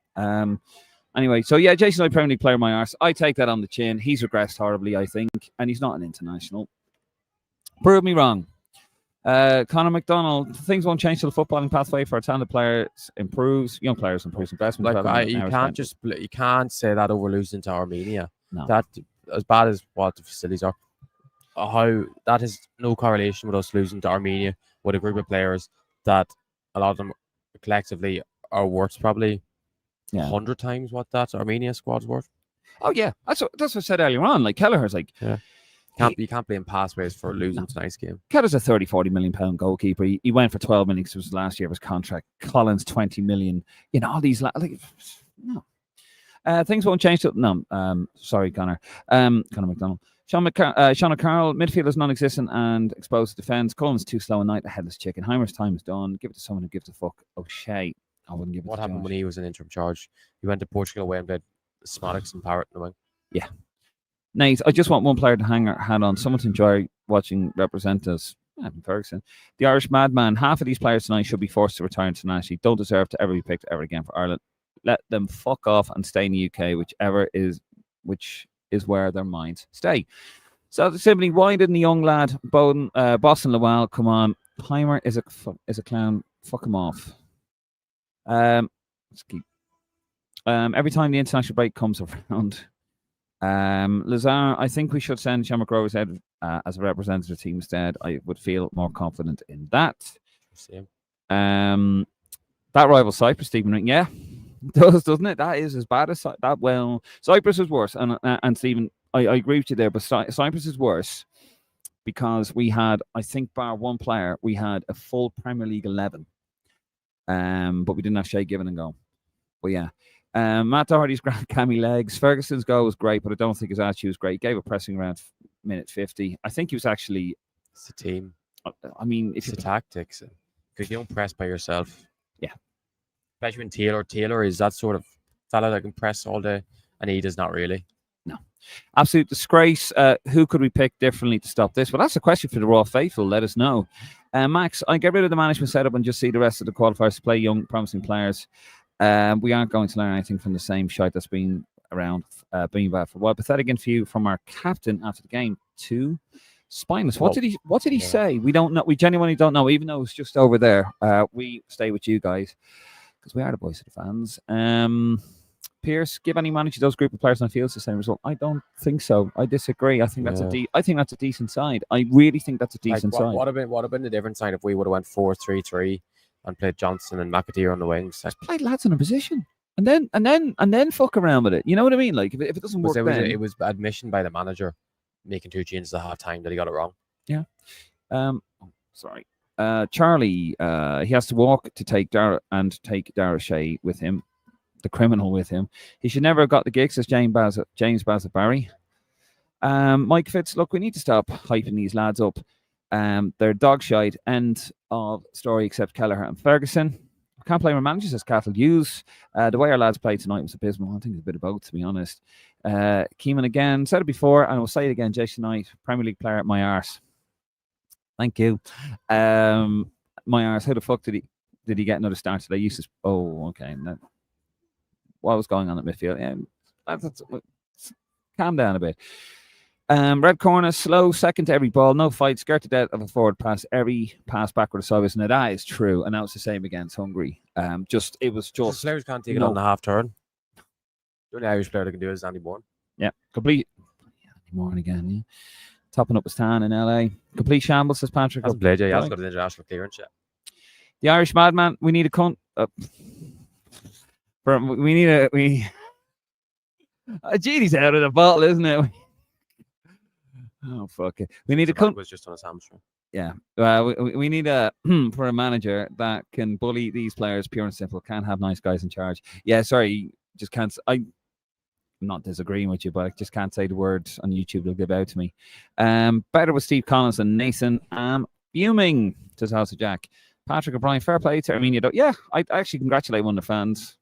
Anyway, so yeah, Jason, I Premier League player my arse. I take that on the chin. He's regressed horribly, I think, and he's not an international. Prove me wrong. Conor McDonald, things won't change till the footballing pathway for our talented players improves, young players improves investment.
You can't say that over losing to Armenia.
No.
That, as bad as what the facilities are, how that is no correlation with us losing to Armenia with a group of players that a lot of them collectively are worth probably 100 times what that Armenia squad's worth.
Oh yeah, that's what I said earlier on. Like Kelleher's like,
you can't blame pathways for losing tonight's game.
Kelleher's a 30-40 million pound goalkeeper. He went for 12 million because it was last year of his contract. Collins 20 million. You know, all these no. Things won't change till sorry, Conor. Conor McDonald. Sean O'Carroll, midfield is non-existent and exposed to defence. Collins too slow and night, a headless chicken. Heimer's time is done. Give it to someone who gives a fuck. O'Shea. I wouldn't give it.
What happened when he was in interim charge? He went to Portugal away and played Smaddox and Parrott in the wing.
Yeah. Nate, I just want one player to hang our hat on. Someone to enjoy watching represent us. Ferguson. The Irish madman. Half of these players tonight should be forced to retire internationally. Don't deserve to ever be picked ever again for Ireland. Let them fuck off and stay in the UK, which is where their minds stay. So simply, why didn't the young lad Boston Lawal come on? Heimer is a clown. Fuck him off. Let's keep. Every time the international break comes around, Lazar, I think we should send Shamrock Rovers out as a representative team instead. I would feel more confident in that.
Same.
That rival Cyprus, Stephen, yeah, it does, doesn't it? That is as bad as that. Well, Cyprus is worse, and Stephen, I agree with you there, but Cyprus is worse because we had, I think, bar one player, we had a full Premier League 11, but we didn't have Shay Given and go. But yeah. Matt Doherty's grand cammy legs. Ferguson's goal was great, but I don't think his attitude was great. He gave a pressing around minute 50. I think he was actually.
It's a team.
I mean,
it's the tactics. Because you don't press by yourself.
Yeah.
Especially when Taylor is that sort of fella that can press all day, and he does not really.
No. Absolute disgrace. Who could we pick differently to stop this? Well, that's a question for the Raw Faithful. Let us know. Max, I get rid of the management setup and just see the rest of the qualifiers to play young, promising players. We aren't going to learn anything from the same shite that's been around, being bad for a while. Pathetic interview from our captain after the game. Too spineless. What did he say? We don't know. We genuinely don't know. Even though it's just over there, we stay with you guys because we are the voice of the fans. Pierce, give any manager those group of players on the field the same result? I don't think so. I disagree. I think that's a decent side. I really think that's a decent side.
What have been the different side if we would have went 4-3-3? And played Johnson and McAteer on the wings.
Just played lads in a position, and then fuck around with it. You know what I mean? Like if it doesn't work,
it was admission by the manager making 2 changes at half time that he got it wrong.
Yeah. Sorry. Charlie. He has to walk to take Dara Shea with him, the criminal with him. He should never have got the gig, says James Bassett Barry. Mike Fitz. Look, we need to stop hyping these lads up. They're dog shite. End of story, except Kelleher and Ferguson. Can't play our managers as Cattle use. The way our lads played tonight was abysmal. I think it's a bit of both, to be honest. Keeman again, said it before, and I will say it again. Jason Knight, Premier League player at my arse. Thank you. My arse. How the fuck did he get another start today? Okay. What was going on at midfield? Yeah, calm down a bit. Red corner, slow, second to every ball, no fight, scared to death of a forward pass, every pass backward to sideways. Now that is true, and that was the same against Hungary. It was just
players can't take it on the half turn. The only Irish player that can do it is Andy Bourne.
Yeah, complete. Andy Bourne again, yeah. Topping up his tan in LA. Complete shambles, says Patrick.
Hasn't played yet. He hasn't got an international clearance yet.
The Irish madman. We need a Genie's out of the bottle, isn't it? Oh, fuck it. We need a
was just on his hamstring.
Yeah. We need for a manager that can bully these players, pure and simple. Can't have nice guys in charge. Yeah, sorry. Just can't. I'm not disagreeing with you, but I just can't say the words on YouTube. They'll give out to me. Better with Steve Collins and Nathan. Fuming, says House of Jack. Patrick O'Brien, fair play to Armenia. Yeah, I actually congratulate one of the fans.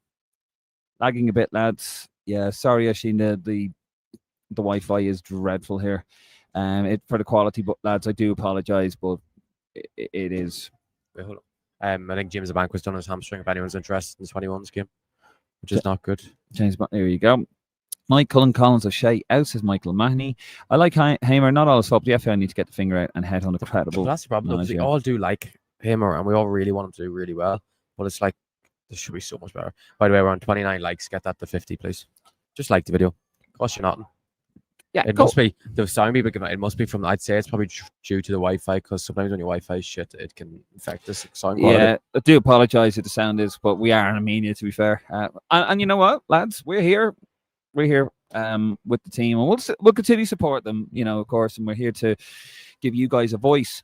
Lagging a bit, lads. Yeah, sorry, Asheen, the Wi-Fi is dreadful here. For the quality, but lads, I do apologise, but it is.
Wait, hold on. I think James Bank was done his hamstring. If anyone's interested in 21's game, which is not good.
James, there you go. Mike Cullen Collins O'Shea out, says Michael Mahoney. I like Hamer, not all his fault, but the FA need to get the finger out and head on a credible.
That's the problem, because we all do like Hamer and we all really want him to do really well. But it's like, this should be so much better. By the way, we're on 29 likes. Get that to 50, please. Just like the video. Cost you nothing.
Yeah,
it must be the sound people give it must be from. I'd say it's probably due to the Wi-Fi, because sometimes when your Wi-Fi is shit, it can affect the sound quality.
Yeah, I do apologise if the sound is, but we are in Armenia, to be fair. And you know what, lads, we're here with the team, and we'll continue to support them, you know, of course, and we're here to give you guys a voice.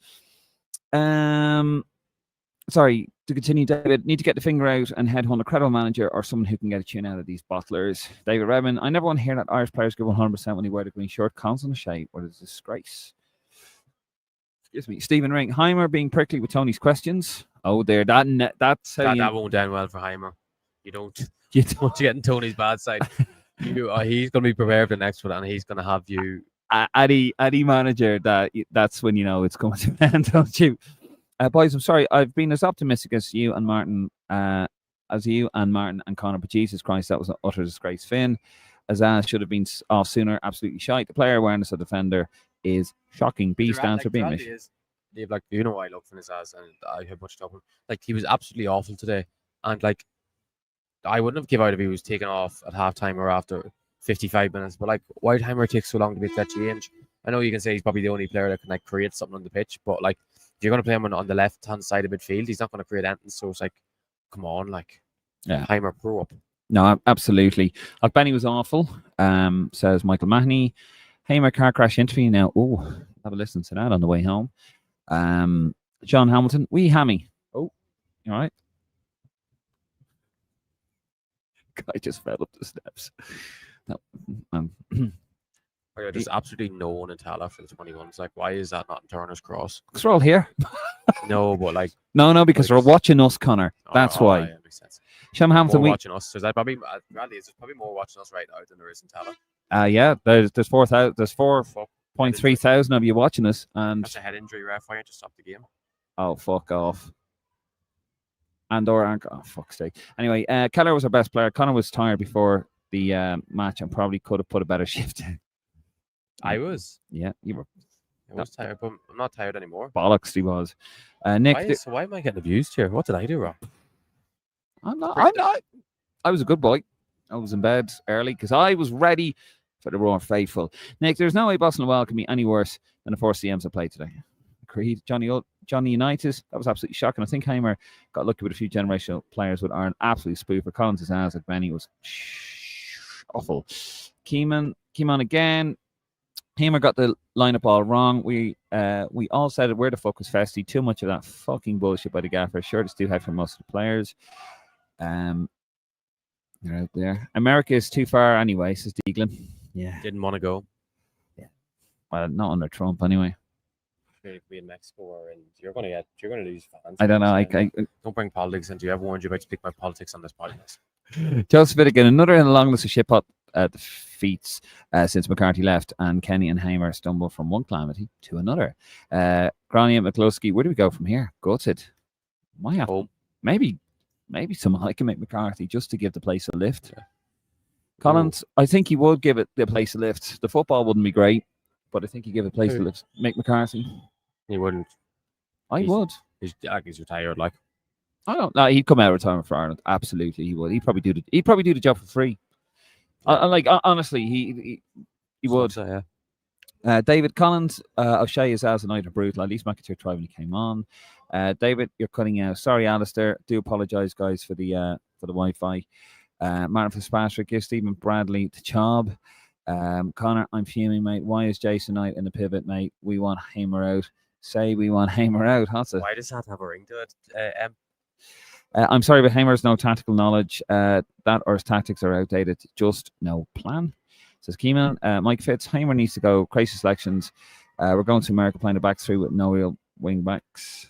Sorry, to continue, David, need to get the finger out and head home a credible manager or someone who can get a tune out of these bottlers. David Redmond, I never want to hear that Irish players give 100% when they wear the green shirt. Constant shade. What a disgrace. Excuse me. Stephen Ring, Heimer being prickly with Tony's questions. Oh, there. That's how
that won't end well for Heimer. You don't get in Tony's bad side. He's going to be prepared for the next one, and he's going to have you.
Addy manager, that's when you know it's coming to an end, don't you? Boys, I'm sorry, I've been as optimistic as you and Martin and Conor, but Jesus Christ, that was an utter disgrace. Finn, Azaz should have been off sooner. Absolutely shite. The player awareness of the defender is shocking. B stands for being mission.
Like, you know, I love Finn Azaz, and I have much to him. Like, he was absolutely awful today, and like, I wouldn't have given out if he was taken off at halftime or after 55 minutes. But like, why did Heimer take so long to make that change? I know you can say he's probably the only player that can like create something on the pitch, but like, if you're going to play him on the left-hand side of midfield, he's not going to create anything. So it's like, come on, like,
yeah,
Heimer, grow up.
No, absolutely. Like, Benny was awful, says Michael Mahoney. Heimer car crash interview now. Oh, have a listen to that on the way home. John Hamilton, wee hammy. Oh, you all right? Guy just fell up the steps.
There's absolutely no one in Tala for the 21s. Like, why is that not in Turner's Cross?
Because we're all here.
No, but like...
No, because they're watching us, Connor. That's why.
Yeah, makes sense.
Sham Hamilton,
watching us. There's probably more watching us right now than there is in Tala.
Yeah, there's 4.3 thousand of you watching us. And
that's a head injury, ref. Why don't you stop the game?
Oh, fuck off. Oh, fuck's sake. Anyway, Keller was our best player. Conor was tired before the match and probably could have put a better shift in.
I was.
Yeah, you were.
I was tired, but I'm not tired anymore.
Bollocks, he was. Nick.
Why am I getting abused here? What did I do wrong?
I'm not. I was a good boy. I was in bed early because I was ready for the Roar Faithful. Nick, there's no way Boston will welcome me any worse than the 4 CMs I played today. Agreed. Johnny Unitas, that was absolutely shocking. I think Heimer got lucky with a few generational players with Aaron. Absolute spoofer. Collins' ass at Benny was awful. Keeman again. Heimer got the lineup all wrong. We all said it. Where the fuck was Festy? Too much of that fucking bullshit by the gaffer. Sure, it's too high for most of the players. They're out there. America is too far anyway, says Deaglin. Yeah.
Didn't want to go.
Yeah. Well, not under Trump anyway.
Maybe be in Mexico or you're gonna lose fans.
I don't know.
Don't bring politics into you. I've warned you about to speak my politics on this podcast.
Joseph Finnegan, another in a long list of shit pot defeats since McCarthy left, and Kenny and Heimer stumble from one calamity to another. Granny and McCluskey, where do we go from here? Gutted. Maybe someone I can make McCarthy just to give the place a lift. Yeah. Collins, I think he would give it the place a lift. The football wouldn't be great, but I think he'd give it a place a lift. Make McCarthy.
He wouldn't.
I would.
He's retired, like.
I don't know. He'd come out of retirement for Ireland. Absolutely, he would. He'd probably do the job for free. Honestly, he would.
So, yeah.
David Collins, O'Shea is as a night of brutal. At least McIntyre tried when he came on. David, you're cutting out. Sorry, Alistair. Do apologise, guys, for the Wi-Fi. Martin Fitzpatrick, give Stephen Bradley the job. Conor, I'm fuming, mate. Why is Jason Knight in the pivot, mate? We want Heimer out. Say we want Heimer out.
Why does that have a ring to it?
I'm sorry, but Heimer's no tactical knowledge. That or his tactics are outdated. Just no plan. Says Keeman. Mike Fitz, Heimer needs to go. Crazy selections. We're going to America playing the back three with no real wing backs.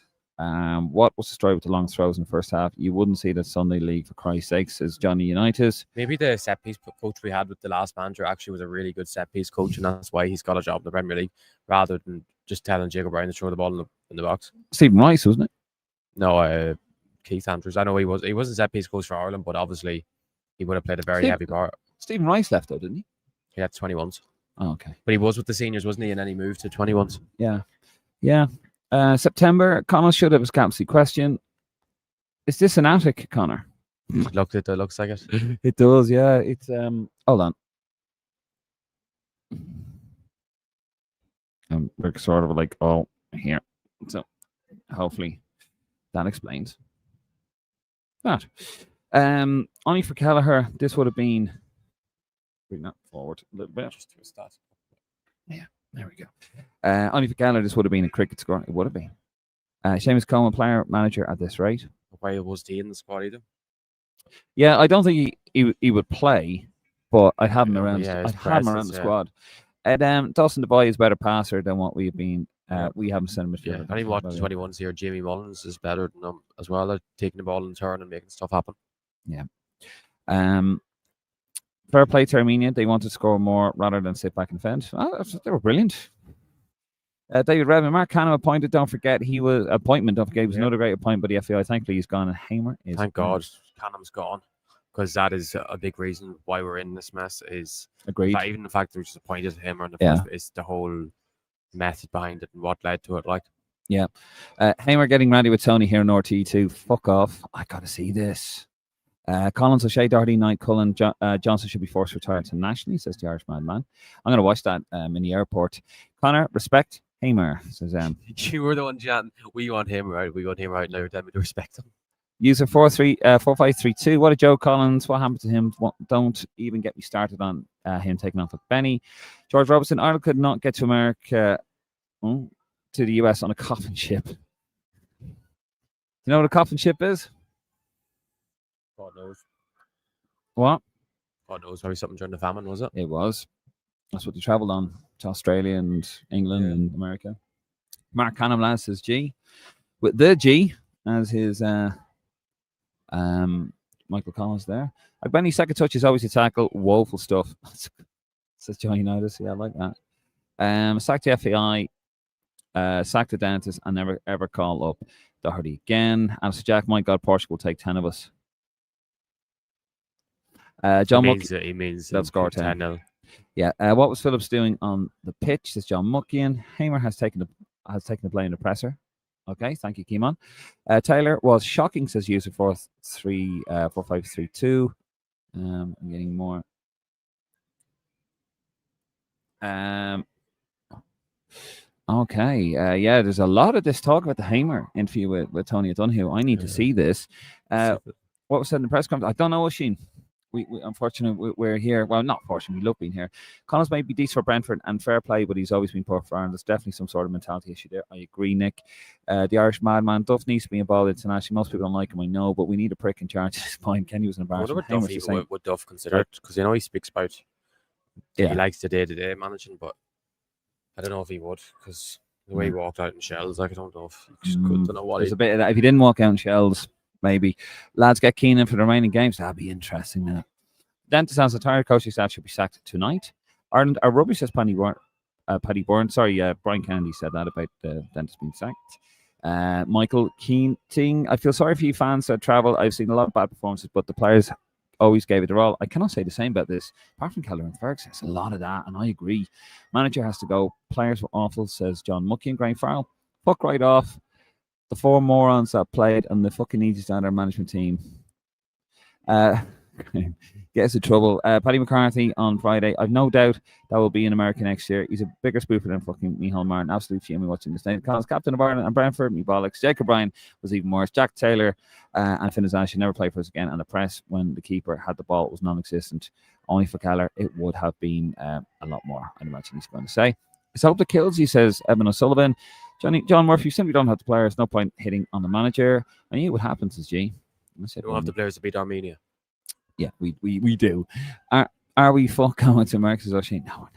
What was the story with the long throws in the first half? You wouldn't see the Sunday League for Christ's sake, says Johnny Unitas.
Maybe the set piece coach we had with the last manager actually was a really good set piece coach, and that's why he's got a job in the Premier League rather than just telling Jacob Brown to throw the ball in the box.
Stephen Rice, wasn't it?
No, Keith Andrews. I know he wasn't set piece coach for Ireland, but obviously he would have played a very heavy part.
Stephen Rice left though, didn't he?
He had 21s.
Oh, okay.
But he was with the seniors, wasn't he? And then he moved to 21s.
Yeah. September, Conor should have his captaincy question. Is this an attic, Conor?
It looks like it.
It does, yeah. It's hold on. We're sort of like all here. So hopefully that explains that. Only for Kelleher, this would have been, bring that forward a little bit. Just to a stat. Yeah, there we go. Only for Kelleher, this would have been a cricket score. It would have been. Seamus Coleman, player manager at this rate.
Why was he in the squad either?
Yeah, I don't think he would play, but I'd have him around.
Yeah,
I'd have him around the squad. Dawson DeBoy is a better passer than what we've been. We haven't sent him midfielder.
Yeah, I watched the 21s here. Jamie Mullins is better than him as well at taking the ball in turn and making stuff happen.
Yeah. Fair play to Armenia. They wanted to score more rather than sit back and defend. They were brilliant. David Redmond, Mark Canham appointed. Don't forget he was another great appointment. But the FAI, thankfully, he's gone. And Hamer is.
Thank God, Canham's gone, because that is a big reason why we're in this mess. Is
agreed.
Even the fact that we just appointed Hamer in the first, is the whole method behind it and what led to it. Like,
yeah, Hamer getting ready with Tony here in RT too. Fuck off! I gotta see this. Collins, O'Shea, Doherty, Knight, Cullen, Johnson should be forced to retire internationally, says the Irish madman. I'm going to watch that in the airport. Conor, respect Hamer, says
you were the one, Jan. We want Hamer out. We want Hamer out. Now you're telling me to respect him.
User 4532. What a Joe Collins. What happened to him? Don't even get me started on him taking off with Benny. George Robertson, Ireland could not get to America, to the US on a coffin ship. Do you know what a coffin ship is?
God knows.
What?
God knows. Maybe something during the famine, was it?
It was. That's what they travelled on to Australia and England and America. Mark Canham says G. With the G as his Michael Collins there. Like Benny's second touch is always a tackle. Woeful stuff. Says Johnny Notice. Yeah, I like that. Sacked the FAI. Sacked the dentist and never ever call up Doherty again. And so Jack, my God, Portugal will take 10 of us. John Muckian.
He means
they'll score 10.
10-0.
Yeah. What was Phillips doing on the pitch? Says John Muckian. Hamer has taken the play in the presser. Okay, thank you, Keemon. Taylor was shocking, says user 4532. I'm getting more. Okay. Yeah, there's a lot of this talk about the Hamer interview with Tony O'Donoghue. I need to see this. What was said in the press conference? I don't know, Oisin. We unfortunately, we're here. Well, not fortunately, we love being here. Collins may be decent for Brentford and fair play, but he's always been poor for Ireland. There's definitely some sort of mentality issue there. I agree, Nick. The Irish madman, Duff needs to be involved internationally. Most people don't like him, I know, but we need a prick in charge at this point. Kenny was an embarrassment.
What would Duff consider it? Because he speaks about he likes the day-to-day managing, but I don't know if he would, because the way he walked out in shells, like, I don't know if he don't know what
there's a bit of that. If he didn't walk out in shells, maybe. Lads, get keen in for the remaining games. That'd be interesting now. Dentist has the entire coaching staff should be sacked tonight. Ireland are rubbish, says Paddy Bourne. Sorry, Brian Kennedy said that about the dentist being sacked. Michael Keating, I feel sorry for you fans that travel. I've seen a lot of bad performances, but the players always gave it their all. I cannot say the same about this. Apart from Keller and Ferguson, there's a lot of that, and I agree. Manager has to go. Players were awful, says John Muckian. Graham Farrell, fuck right off. The four morons that played and the fucking easy standard management team. Get us in trouble. Paddy McCarthy on Friday. I've no doubt that will be in America next year. He's a bigger spoofer than fucking Micheál Martin. Absolute shame watching this. Collins, captain of Ireland and Brentford, me bollocks. Jacob Bryan was even worse. Jack Taylor and Finn should never play for us again. And the press, when the keeper had the ball, was non-existent. Only for Keller, it would have been a lot more, I'd imagine he's going to say. It's hope that kills, he says, Evan O'Sullivan. John Murphy, you simply don't have the players. No point hitting on the manager. I knew what happens is G.
You don't have the players to beat Armenia.
Yeah, we do. Are we full going to America's Ocean? No, we're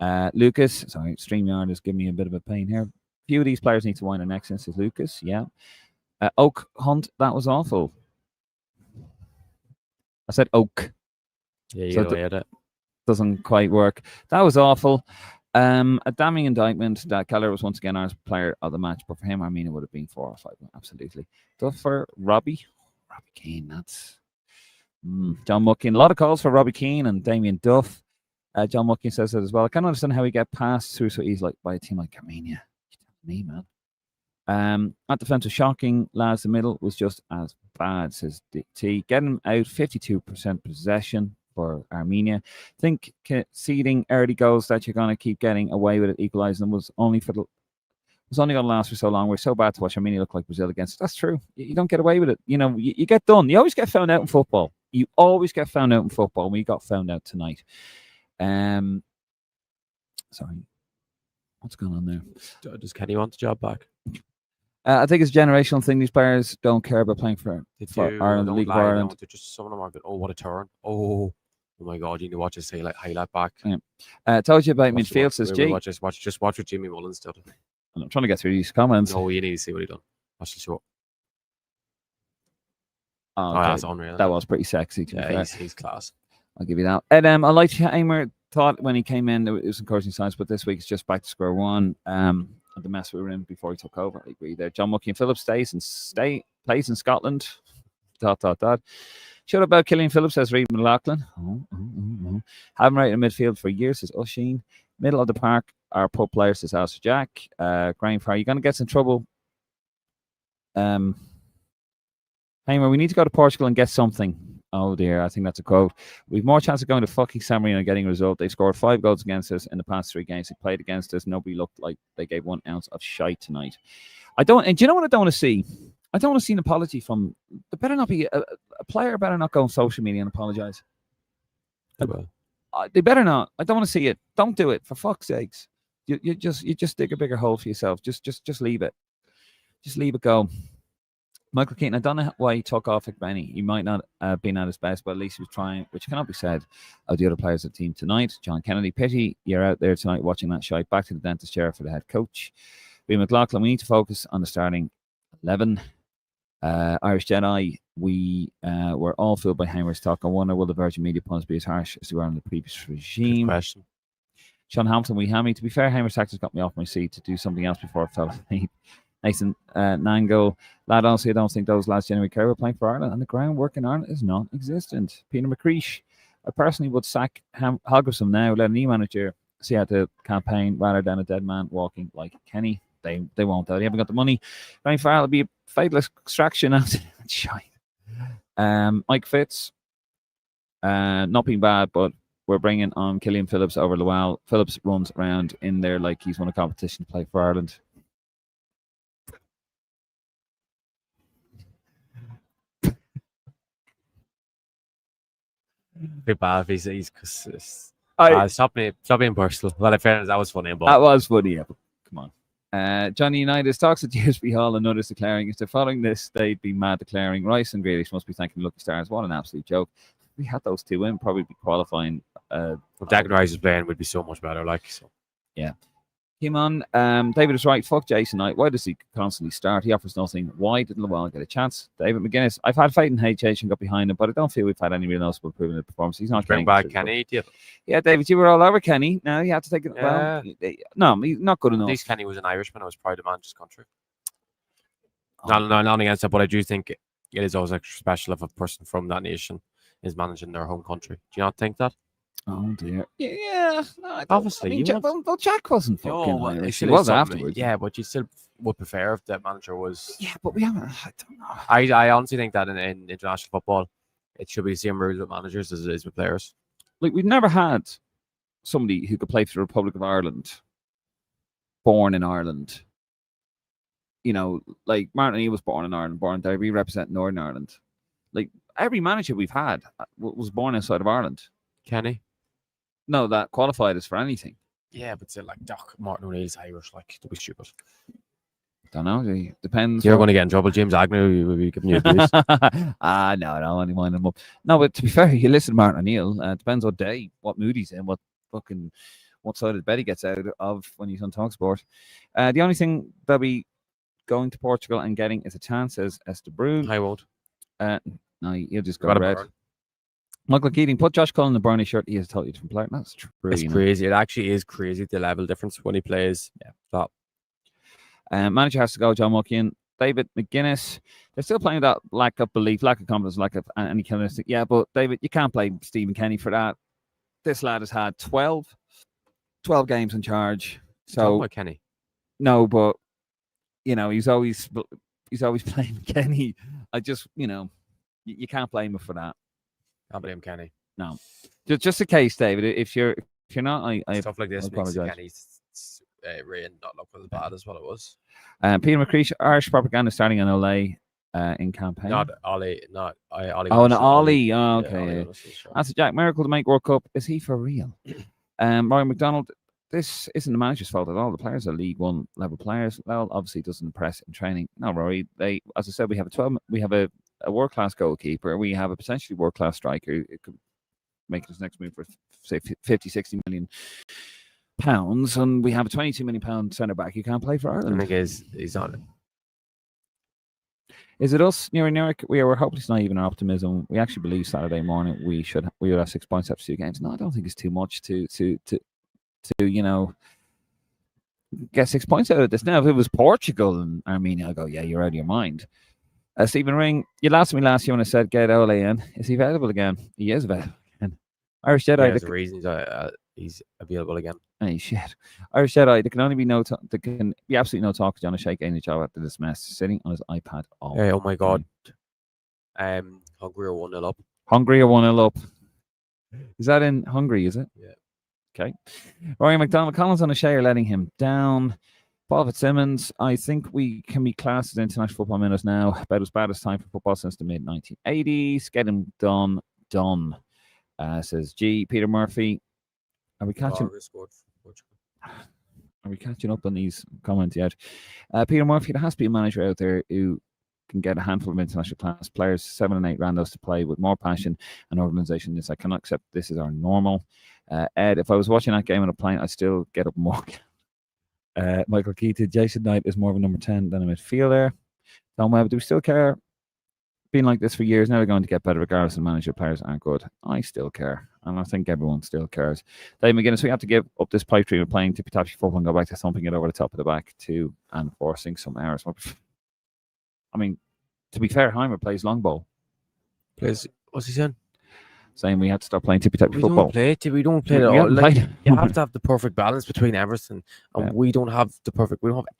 not. Lucas, sorry, StreamYard is giving me a bit of a pain here. few of these players need to wind their necks in, says Lucas. Yeah. Oak Hunt, that was awful. I said Oak.
Yeah,
So
it
doesn't quite work. That was awful. A damning indictment that Keller was once again our player of the match, but for him, Armenia would have been 4 or 5. Absolutely. Duff for Robbie Keane. That's John Muckin. A lot of calls for Robbie Keane and Damien Duff. John Muckin says that as well. I can't understand how we get passed through so easily by a team like Armenia. Me, man. That defense was shocking. Lads, the middle was just as bad, says T. Getting him out, 52% possession for Armenia. Think conceding early goals that you're going to keep getting away with it, equalising them was only going to last for so long. We're so bad to watch Armenia look like Brazil against. That's true. You don't get away with it. You know, you get done. You always get found out in football. We got found out tonight. Sorry. What's going on there?
Does Kenny want the job back?
I think it's a generational thing. These players don't care about playing for Ireland, the League of Ireland.
They're just, some of them are good. Oh, what a turn. Oh my God, you need to watch this highlight back.
Yeah. Told you about midfield, says G.
Just watch what Jimmy Mullins did.
I'm trying to get through these comments.
No, you need to see what he done. Watch the show.
Oh, okay.
That's unreal.
That was pretty sexy.
Yeah, he's class.
I'll give you that. And I liked Hamer thought when he came in, it was encouraging signs, but this week it's just back to square one. The mess we were in before he took over. I agree there. John Muckie and Phillips plays in Scotland. ... Shut about Killian Phillips, says Reid McLaughlin. Haven't right in midfield for years, says Oisin. Middle of the park, our pub player, says Alistair Jack. Graham Farr, you're going to get some trouble. Hamer, we need to go to Portugal and get something. Oh dear, I think that's a quote. We've more chance of going to fucking San Marino and getting a result. They've scored 5 goals against us in the past 3 games. They played against us. Nobody looked like they gave 1 ounce of shite tonight. And do you know what I don't want to see? I don't want to see an apology from. There better not be a player. Better not go on social media and apologize. They better not. I don't want to see it. Don't do it, for fuck's sakes. You just dig a bigger hole for yourself. Just leave it. Just leave it go. Michael Keaton, I don't know why he took off at Benny. He might not have been at his best, but at least he was trying, which cannot be said of the other players of the team tonight. John Kennedy, pity you're out there tonight watching that shite. Back to the dentist chair for the head coach. Reid McLaughlin, we need to focus on the starting 11. Irish Jedi, we were all filled by Hamer's talk. I wonder, will the Virgin Media puns be as harsh as they were in the previous regime?
Good question.
Sean Hampton, we hammy. To be fair, Hamer's tactics got me off my seat to do something else before I fell asleep. Nathan Nango, lad, honestly, I don't think those lads genuinely care about playing for Ireland, and the groundwork in Ireland is non-existent. Peter McCreesh, I personally would sack Halgerson now, let a new manager see out the campaign rather than a dead man walking like Kenny. They won't, though. They haven't got the money. Going for it'll be a fatal extraction after that shite. Mike Fitz, not being bad, but we're bringing on Killian Phillips over Lowell. Phillips runs around in there like he's won a competition to play for Ireland.
Bit bad if he's stop being personal. Well, in fairness, that was funny. But
that was funny, yeah. Come on. Johnny United talks at GSB Hall and others declaring, if they're following this, they'd be mad declaring Rice and Grealish must be thanking Lucky Stars. What an absolute joke. We had those 2 in, probably be qualifying.
If Declan Rice is playing, would be so much better.
Yeah. Came on. David is right. Fuck Jason Knight. Why does he constantly start? He offers nothing. Why didn't Llewellyn get a chance? David McGuinness. I've had faith in HH and got behind him, but I don't feel we've had any real noticeable improvement in the performance. He's not
bring back Kenny.
Yeah, David, you were all over Kenny. Now you have to take it. Yeah. Well, no, he's not good enough.
At least Kenny was an Irishman. I was proud of Manchester country. Not against it, but I do think it is always extra special if a person from that nation is managing their home country. Do you not think that?
Oh dear. Yeah. No,
obviously.
Jack wasn't fucking Irish. He was afterwards.
Yeah, but you still would prefer if the manager was.
Yeah, but we haven't. I don't know.
I honestly think that in international football, it should be the same rules with managers as it is with players.
Like, we've never had somebody who could play for the Republic of Ireland, born in Ireland. You know, like Martin O'Neill was born in Ireland, born in Derby, representing Northern Ireland. Like, every manager we've had was born outside of Ireland.
Kenny?
No, that qualified us for anything.
Yeah, but still, like, Martin O'Neill's Irish, like, to be stupid.
Don't know. It depends.
You're going to get in trouble. James Agnew will be giving you abuse.
No, I only wind him up. No, but to be fair, you listen to Martin O'Neill. Depends what day, what mood he's in, what what side of the bed he gets out of when he's on TalkSport. The only thing they'll be going to Portugal and getting is a chance as De Bruyne.
I won't.
No, he'll just go
Got a
red.
burn.
Michael Keating, put Josh Cullen in the Burnley shirt. He is a totally different player. That's true.
It's crazy. It actually is crazy, the level difference when he plays.
Yeah.
Stop.
Manager has to go, John Mulkean. David McGuinness, they're still playing that lack of belief, lack of confidence, lack of any kind of thing. Yeah, but David, you can't blame Stephen Kenny for that. This lad has had 12 games in charge. So
Kenny.
No, but he's always playing Kenny. I just, you can't blame him for that.
Can't blame Kenny.
No, just a case, David. If you're not, I
stuff like this
I
makes
apologize.
Kenny's rain not look as bad as what it was.
Peter McCreesh, Irish propaganda starting in Olay in campaign.
Not Ollie, Ollie.
Oh, and Ollie. Oh, okay.
Ollie
Yeah.
Russell, sure.
That's Jack Miracle to make World Cup. Is he for real? Ryan McDonald. This isn't the manager's fault at all. The players are League One level players. Well, obviously, it doesn't impress in training. No, Rory. As I said, we have a world class goalkeeper. We have a potentially world class striker. It could make his next move for say 50, 60 million pounds, and we have a 22 million pound centre back. You can't play for Ireland.
I think he's on it.
Is it us, Neric? We are hopelessly naive in our optimism. We actually believe Saturday morning we would have 6 points after 2 games. No, I don't think it's too much to get 6 points out of this. Now, if it was Portugal and Armenia, I'll go, yeah, you're out of your mind. Stephen Ring, you laughed at me last year when I said get Ole in. Is he available again? He is available again. Irish Jedi.
There's a reason he's available again.
Hey, shit. Irish Jedi, there can only be there can be absolutely no talk to John O'Shea getting the job after this mess, sitting on his iPad all
Hey, oh my God. Hungary are 1-0 up.
Hungary are 1-0 up. Is that in Hungary, is it?
Yeah.
Okay. Rory McDonald, Collins on O'Shea are letting him down. Paul Fitzsimmons, I think we can be classed as international football minutes now. About as bad as time for football since the mid-1980s. Get him done. Says G. Peter Murphy. Are we catching up on these comments yet? Peter Murphy, there has to be a manager out there who can get a handful of international class players, 7 and 8 randos to play with more passion and organisation than this. I cannot accept this is our normal. Ed, if I was watching that game on a plane, I'd still get up more. Michael Keaton, Jason Knight is more of a number 10 than a midfielder. Tom Webb, do we still care? Been like this for years. Now they're going to get better regardless of manager. Players aren't good. I still care. And I think everyone still cares. Dave McGuinness, we have to give up this pipe dream of playing tippy-tappy football and go back to thumping it over the top of the back too and forcing some errors. I mean, to be fair, Heimer plays long ball.
What's he saying?
Saying we have to stop playing tippy-tappy football.
We don't play it at all. You have to have the perfect balance between everything. And we don't have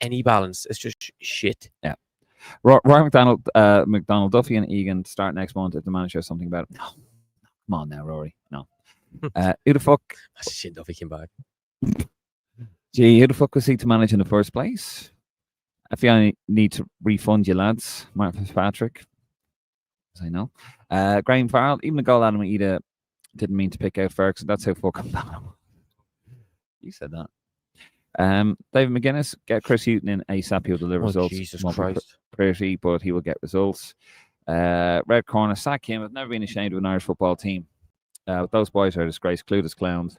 any balance. It's just shit.
Yeah. Ryan McDonald, Duffy and Egan start next month if the manager has something about it. No. Come on now, Rory. No. Who the fuck?
Shit, Duffy came back.
Gee, who the fuck was he to manage in the first place? I feel I need to refund you, lads. Mark Fitzpatrick. As I know. Graham Farrell, even the goal Adam Ida didn't mean to pick out Ferguson. That's how fucking bad. You said that. David McGuinness, get Chris Hughton in ASAP. He'll deliver results.
Jesus Christ.
Pretty, but he will get results. Red corner, sack him. I've never been ashamed of an Irish football team. Those boys are a disgrace, clueless clowns.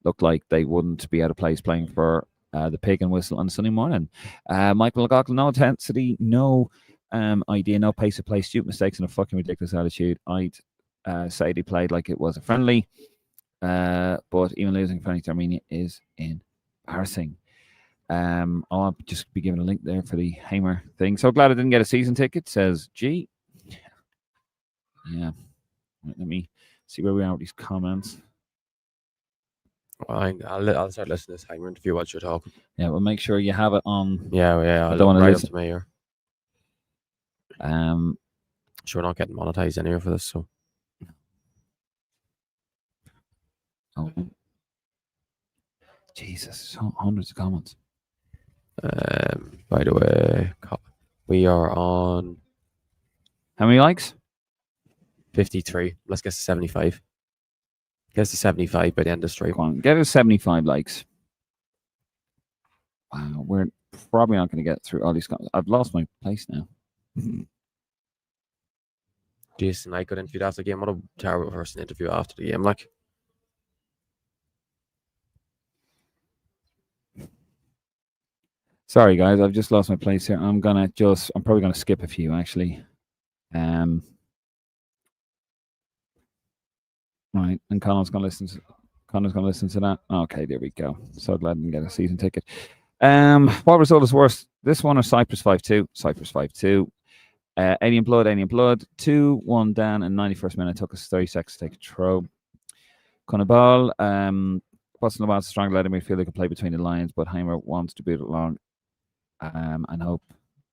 Look like they wouldn't be out of place playing for the Pig and Whistle on a Sunday morning. Michael McLaughlin, no intensity, no idea, no pace of play, stupid mistakes, and a fucking ridiculous attitude. I'd say they played like it was a friendly, but even losing friendly to Armenia is embarrassing. I'll just be giving a link there for the Hamer thing. So glad I didn't get a season ticket, says G. Yeah. Right, let me see where we are with these comments.
I'll start listening to this Hamer interview while you're talking.
Yeah, well, make sure you have it on.
Yeah.
I don't want to listen
to my ear. Sure, we're not getting monetized anywhere for this, so.
Oh. Jesus, hundreds of comments.
By the way, we are on
how many likes?
53. Let's get to 75. Get to 75 by the end of the stream.
Come on, get us 75 likes. Wow, we're probably not going to get through all these comments. I've lost my place now.
Jason, I could interview after the game. What a terrible person to interview after the game. Like,
Sorry, guys, I've just lost my place here. I'm probably gonna skip a few actually. Right, and Connor's gonna listen to that. Okay, there we go. So glad I didn't get a season ticket. What result is worse? This one or Cyprus 5-2? Cyprus 5-2. Alien Blood. 2-1 down in 91st minute. Took us 30 seconds to take a throw. Conor Ball. Wasn't about strong led midfield that could play between the lines, but Heimer wants to boot it along. And hope.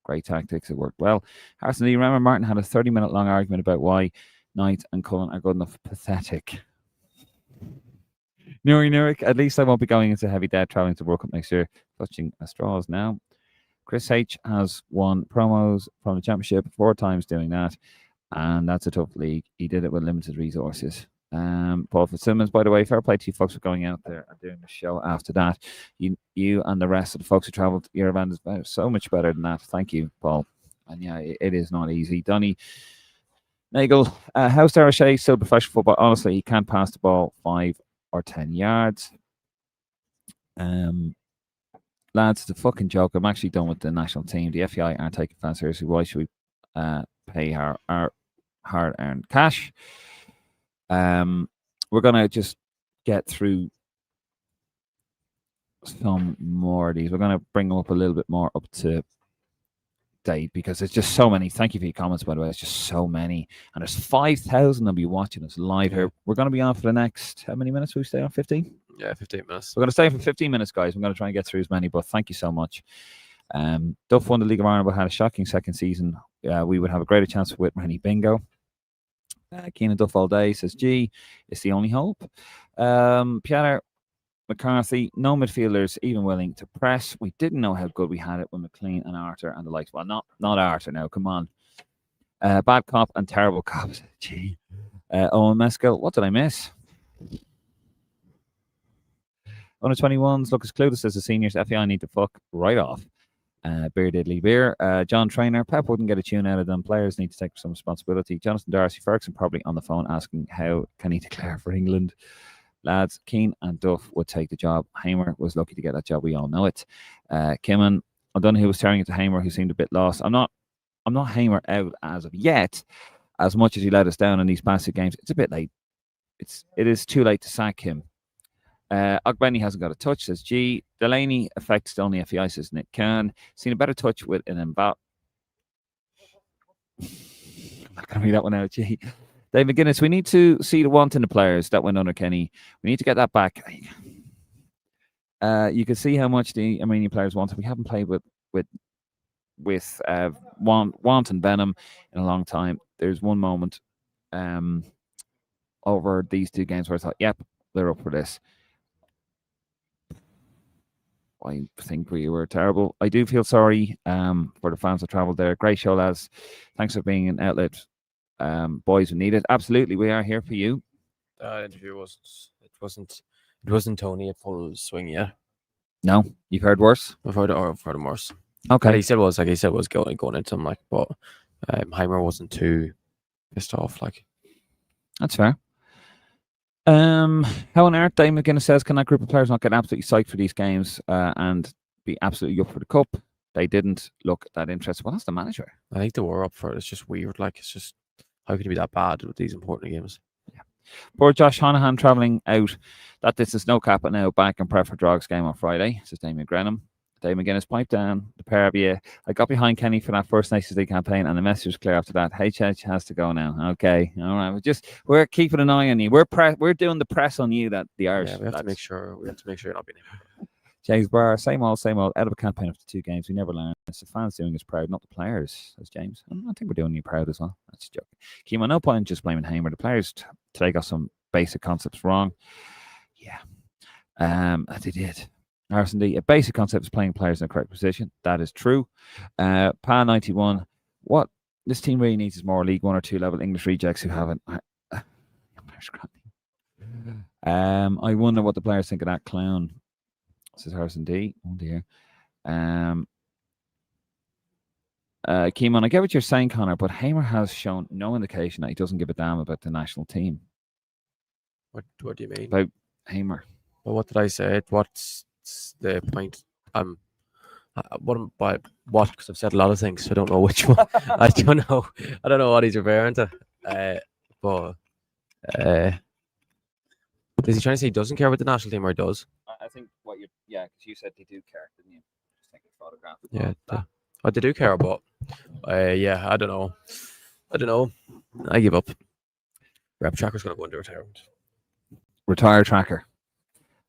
Great tactics. It worked well. Harrison Lee. Remember, Martin had a 30-minute long argument about why Knight and Cullen are good enough. Pathetic. Nurik, at least I won't be going into heavy debt traveling to World Cup next year. Clutching at straws now. Chris H has won promos from the championship 4 times doing that, and that's a tough league. He did it with limited resources. Paul Fitzsimmons, by the way, fair play to you folks for going out there and doing the show after that. You and the rest of the folks who travelled Yerevan is so much better than that. Thank you, Paul. And yeah, it is not easy. Donny Nagel, how's Darashay still professional football? Honestly, he can't pass the ball 5 or 10 yards. Lads, it's a fucking joke. I'm actually done with the national team. The FEI aren't taking fans seriously. Why should we pay our hard-earned cash? We're going to just get through some more of these. We're going to bring them up a little bit more up to date because there's just so many. Thank you for your comments, by the way. It's just so many. And there's 5,000 that'll be watching us live here. We're going to be on for the next, how many minutes will we stay on? 15?
Yeah, 15 minutes.
We're going to stay for 15 minutes, guys. I'm going to try and get through as many, but thank you so much. Duff won the League of Ireland, but had a shocking second season. We would have a greater chance with Rennie Bingo. Keenan Duff all day says, gee, it's the only hope. Pierre McCarthy, no midfielders even willing to press. We didn't know how good we had it with McLean and Arthur and the likes. Well, not Arthur now, come on. Bad cop and terrible cop. Gee. Owen Mescal, what did I miss? Under 21s look as clueless as the seniors. FEI need to fuck right off. Beer Diddley Beer. John Trainer. Pep wouldn't get a tune out of them. Players need to take some responsibility. Jonathan Darcy Ferguson probably on the phone asking how can he declare for England. Lads, Keane and Duff would take the job. Hamer was lucky to get that job. We all know it. Kimman, I don't know who was tearing it to Hamer, who seemed a bit lost. I'm not Hamer out as of yet. As much as he let us down in these past 2 games, it's a bit late. It is too late to sack him. Ogbenny hasn't got a touch, says G. Delaney affects only FEI, says Nick Khan. Seen a better touch with an Mbappe. I'm not going to read that one out, G. Dave McGuinness, we need to see the want in the players that went under Kenny. We need to get that back. You can see how much the Armenian players want. We haven't played with Want and Venom in a long time. There's one moment over these 2 games where I thought, yep, they're up for this. I think we were terrible. I do feel sorry for the fans that travelled there. Great show, lads. Thanks for being an outlet. Boys who need it. Absolutely, we are here for you.
The interview wasn't Tony at full swing yet.
No, you've heard worse.
I've heard him worse.
Okay.
And he said was going into him but Heimer wasn't too pissed off.
That's fair. How on earth, Dave McGuinness says, can that group of players not get absolutely psyched for these games and be absolutely up for the cup? They didn't look that interested. Well, that's the manager.
I think they were up for it. It's just weird. It's just, how can you be that bad with these important games?
Yeah. Poor Josh Honohan travelling out. That this is no cap, but now back and prep for Drogs game on Friday, says Damien Grenham. Dave McGuinness, pipe down, the pair of you. I got behind Kenny for that first Nations League campaign, and the message was clear after that. HH has to go now. Okay, all right. We're keeping an eye on you. We're doing the press on you that the Irish.
Yeah, we have to make sure you're not being.
James Barr, same old. Out of a campaign after 2 games. We never learn. It's the fans doing us proud, not the players, says James. I think we're doing you proud as well. That's a joke. Kimo, no point in just blaming Hamer. The players today got some basic concepts wrong. Yeah, they did. Harrison D, a basic concept is playing players in the correct position. That is true. Pa91, what this team really needs is more League 1 or 2 level English rejects who haven't. I wonder what the players think of that clown, says Harrison D. Oh dear. Keeman, I get what you're saying, Conor, but Hamer has shown no indication that he doesn't give a damn about the national team.
What do you mean? About
Hamer.
Well, what did I say? What's the point? I'm What? Because I've said a lot of things, so I don't know which one. I don't know. I don't know what he's referring to. But is he trying to say he doesn't care about the national team, or he does?
I think what you, because you said they do care, didn't you? Just take a photograph.
Yeah, they do care, but I don't know. I give up. Rep Tracker's going to go into retirement.
Retire Tracker.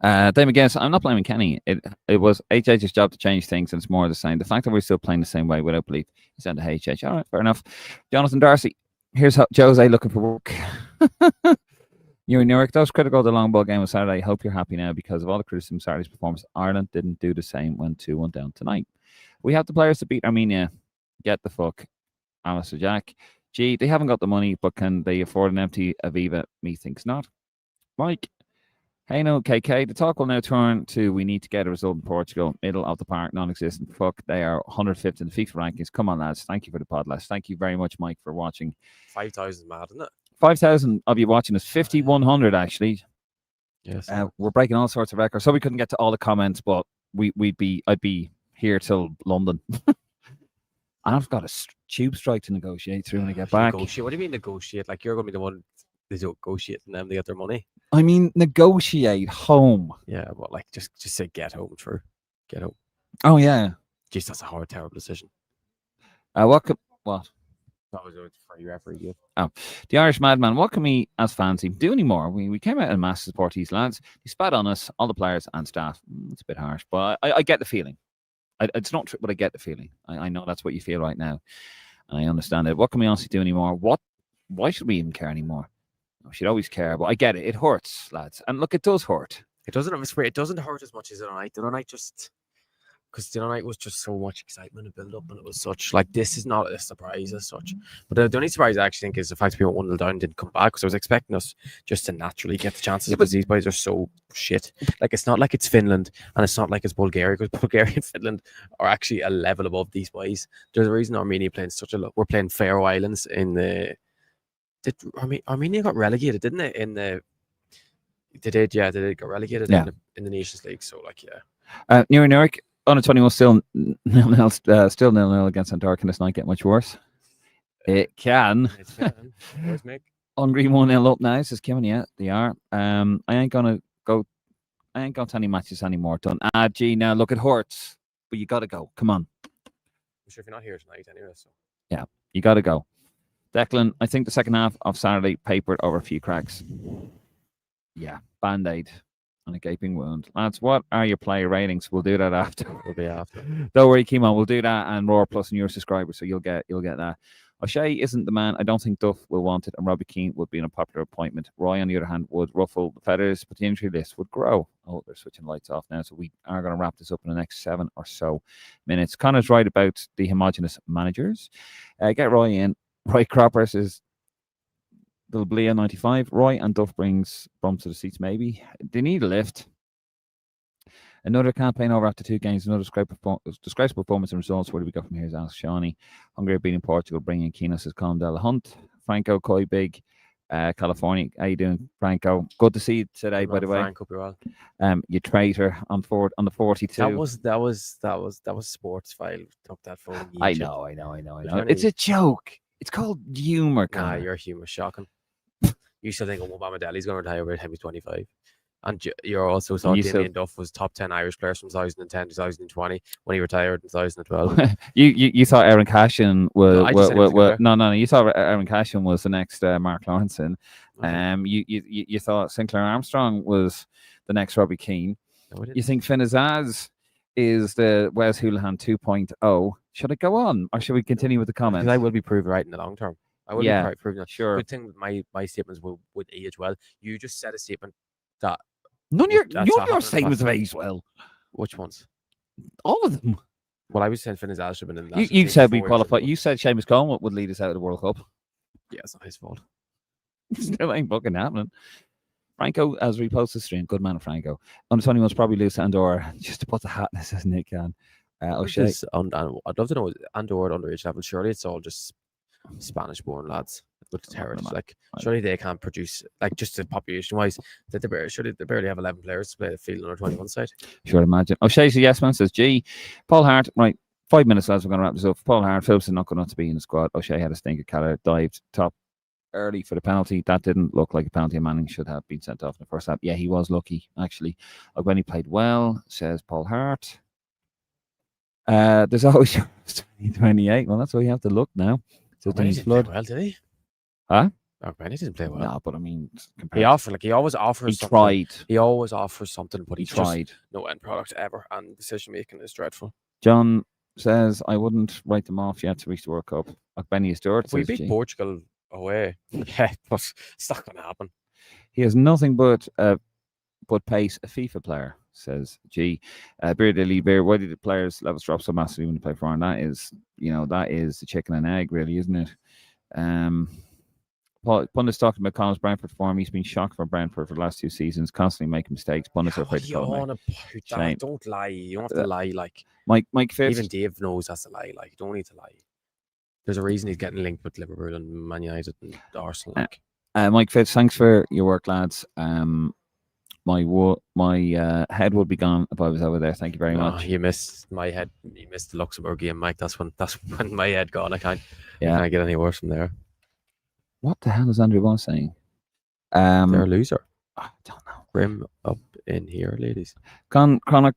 Dame again, I'm not blaming Kenny. It was HH's job to change things, and it's more of the same. The fact that we're still playing the same way without belief is down to HH. All right, fair enough. Jonathan Darcy, here's Jose looking for work. You're in Newark. That was critical of the long ball game on Saturday. I hope you're happy now because of all the criticism of Saturday's performance. Ireland didn't do the same when 2-1 down tonight. We have the players to beat Armenia. Get the fuck, Alistair Jack. Gee, they haven't got the money, but can they afford an empty Aviva? Methinks not. Mike. Hey, no, KK. The talk will now turn to we need to get a result in Portugal. Middle of the park, non-existent. Fuck, they are 105th in the FIFA rankings. Come on, lads. Thank you for the pod, lads. Thank you very much, Mike, for watching.
5,000 mad, isn't it?
5,000 of you watching us. 5,100 actually.
Yes.
We're breaking all sorts of records. So we couldn't get to all the comments, but I'd be here till London. And I've got a tube strike to negotiate through when I get back.
Negotiate? What do you mean negotiate? Like you're going to be the one they negotiate and them to get their money?
I mean, negotiate home.
Yeah, well, like just say get home, true. Get home.
Oh yeah.
Jeez, that's a hard, terrible decision.
What?
That was a free referee. Yeah.
Oh, the Irish madman. What can we, as fans, even do anymore? We came out in mass to support these lads. He spat on us, all the players and staff. It's a bit harsh, but I get the feeling. It's not true, but I get the feeling. I know that's what you feel right now, and I understand it. What can we honestly do anymore? Why should we even care anymore? We should always care, but I get it. It hurts, lads, and look, it does hurt.
It doesn't hurt as much as the night. The night just. Because the night was just so much excitement and build up, and it was such like this is not a surprise as such. But the only surprise I actually think is the fact that we went 1-0 down and didn't come back, because I was expecting us just to naturally get the chances because these boys are so shit. Like it's not like it's Finland and it's not like it's Bulgaria, because Bulgaria and Finland are actually a level above these boys. There's a reason Armenia playing such a look. We're playing Faroe Islands in the. Armenia got relegated, didn't they? They did get relegated in the Nations League. So like
Newark. Under 21 still 0-0 against Andorra. Can this not get much worse? It can. Hungry 1-0 up now, says Kim. Yeah, they are. I ain't going to any matches anymore. Done. Gee, now look, it hurts, but you got to go. Come on.
I'm sure if you're not here tonight anyway. So.
Yeah, you got to go. Declan, I think the second half of Saturday papered over a few cracks. Yeah, Band-Aid. And a gaping wound. Lads, what are your player ratings? We'll do that after.
We'll be after.
Don't worry, Kimo. We'll do that and Roar Plus and your subscribers, so you'll get that. O'Shea isn't the man. I don't think Duff will want it, and Robbie Keane would be an unpopular appointment. Roy, on the other hand, would ruffle the feathers, but the injury list would grow. Oh, they're switching lights off now, so we are going to wrap this up in the next 7 or so minutes. Connor's right about the homogenous managers. Get Roy in. Roy Cropper says the Blia 95. Roy and Duff brings bumps to the seats, maybe. They need a lift. Another campaign over after 2 games. Another disgraceful performance and results. Where do we go from here? Is Ask Shawnee. Hungary beating Portugal, bringing Keenan, says Colin Della Hunt. Franco Coy Big, California. How you doing, Franco? Good to see you today, by the way.
Franco, be well.
You traitor on the 42.
That was sports file. Took that phone.
I know. It's a joke. It's called humor.
Nah, your humor shocking. You still think Obama Deli's going to retire by the time he's 25. And you're also thought Damien Duff was top 10 Irish players from 2010 to 2020 when he retired in 2012.
you thought Aaron Cashin was no. You thought Aaron Cashin was the next Mark Lawrenson. You thought Sinclair Armstrong was the next Robbie Keane. No, you think Finn Azaz is the Wes Houlihan 2.0. Should it go on or should we continue with the comments?
Because I will be proved right in the long term. I will be proved that.
Sure.
Good thing with my statements would age well. You just said a statement that
none of your statements have aged well.
Which ones?
All of them.
Well, I was saying Finn Azaz should have been in that.
You said we qualified. You said Seamus Coleman would lead us out of the World Cup.
Yeah, it's not his fault.
Still ain't fucking happening. Franco, as we post the stream, good man, Franco. Under 21's probably lose Andorra just to put the hat in this, isn't it, Can? O'Shea.
I'd love to know Andorra at underage level. Surely it's all just Spanish-born lads. with the Terriers.
Right.
Like, surely they can't produce, like, just the population-wise, that surely they barely have 11 players to play the field on our 21 side.
Sure, imagine. O'Shea, yes, man, says, G. Paul Hart, right, 5 minutes, lads, we're going to wrap this up. Paul Hart, Phillips is not going to be in the squad. O'Shea had a stinker. Keller dived top early for the penalty. That didn't look like a penalty, and Manning should have been sent off in the first half. Yeah, he was lucky, actually. When he played well, says Paul Hart. There's always 28. Well, that's why you have to look now.
So didn't play well, did he?
Huh?
Benny didn't play well.
No, but I mean,
he always offers.
He
something.
Tried.
He always offers something, but
he tried.
No end product ever, and decision making is dreadful.
John says, I wouldn't write them off yet to reach the World Cup. Benny is third.
We beat Portugal away. Yeah, but it's not going to happen.
He has nothing but pace, a FIFA player, says G. Bearded Bear, why did the players' levels drop so massively when they play foreign? That is, that is the chicken and egg, really, isn't it? Pundits talking about Conor's Brentford form. He's been shocked for Brentford for the last 2 seasons, constantly making mistakes. Pundits are afraid to call him out.
Don't lie. You don't have to lie. Like
Mike Fitz.
Even Dave knows that's a lie. Like, you don't need to lie. There's a reason he's getting linked with Liverpool and Man United and Arsenal.
Mike Fitz, thanks for your work, lads. My head would be gone if I was over there. Thank you very much.
You missed my head. You missed the Luxembourg game, Mike. That's when my head gone. I can't get any worse from there. What
the hell is Andrew Walsh saying?
They're a loser.
I don't know.
Grim up in here, ladies.
Conor.
I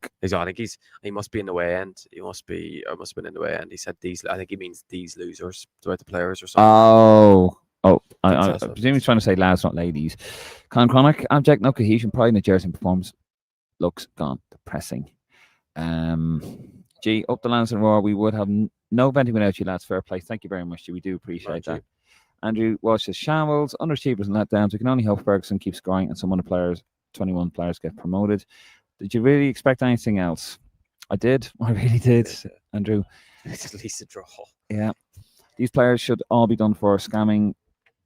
think he must be in the way end. He must have been in the way end. He said these. I think he means these losers, about the players or something.
I presume he's trying to say lads, not ladies. Chronic, abject, no cohesion, pride in the jersey performance. Looks gone. Depressing. G, up the Lance and Roar. We would have no venting without you, lads. Fair play. Thank you very much, G. We do appreciate that. Andrew Walsh says, shambles, underachievers and letdowns. We can only hope Ferguson keeps scoring and some of the players, 21 players, get promoted. Did you really expect anything else? I did. I really did, Andrew.
It's at least a draw.
Yeah. These players should all be done for scamming.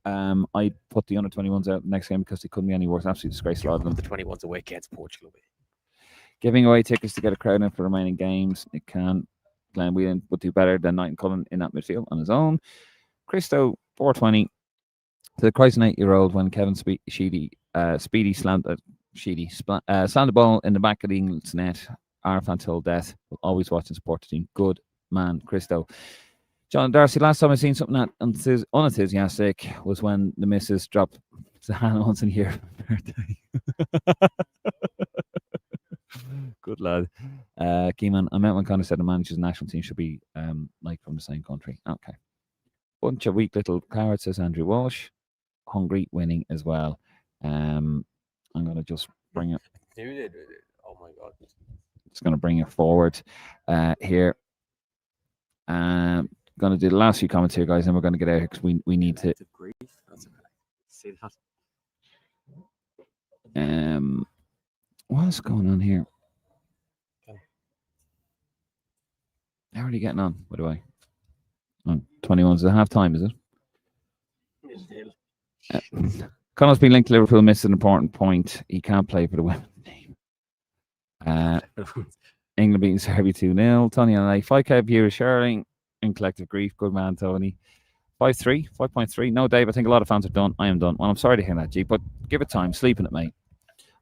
I put the under-21s out the next game because they couldn't be any worse. Absolutely disgraceful of them.
The 21s away against Portugal.
Giving away tickets to get a crowd in for the remaining games. It can. Glenn Whelan would do better than Knight and Cullen in that midfield on his own. Christo, 420. To the Christ, an 8-year-old when Kevin Speedy slammed the ball in the back of the England's net. Arafat till death. Will always watch and support the team. Good man, Christo. John Darcy, last time I seen something that unenthusiastic was when the missus dropped the hand once in here for birthday. Good lad. Keyman, I meant when Conor said the manager's national team should be like from the same country. Okay. Bunch of weak little cowards, says Andrew Walsh. Hungry, winning as well. I'm going to just bring it.
Oh my God.
Just going to bring it forward here. Going to do the last few comments here, guys, and we're going to get out here because we need to.
See that?
What's going on here? How are you getting on, by the way? 21's at half time, is it? Connor's been linked to Liverpool, missed an important point. He can't play for the women's team. England beating Serbia 2-0. Tony and I, 5K viewers sharing in collective grief. Good man, Tony. 5.3. No, Dave, I think a lot of fans are done. I am done. Well, I'm sorry to hear that, G, but give it time. Sleep in it, mate.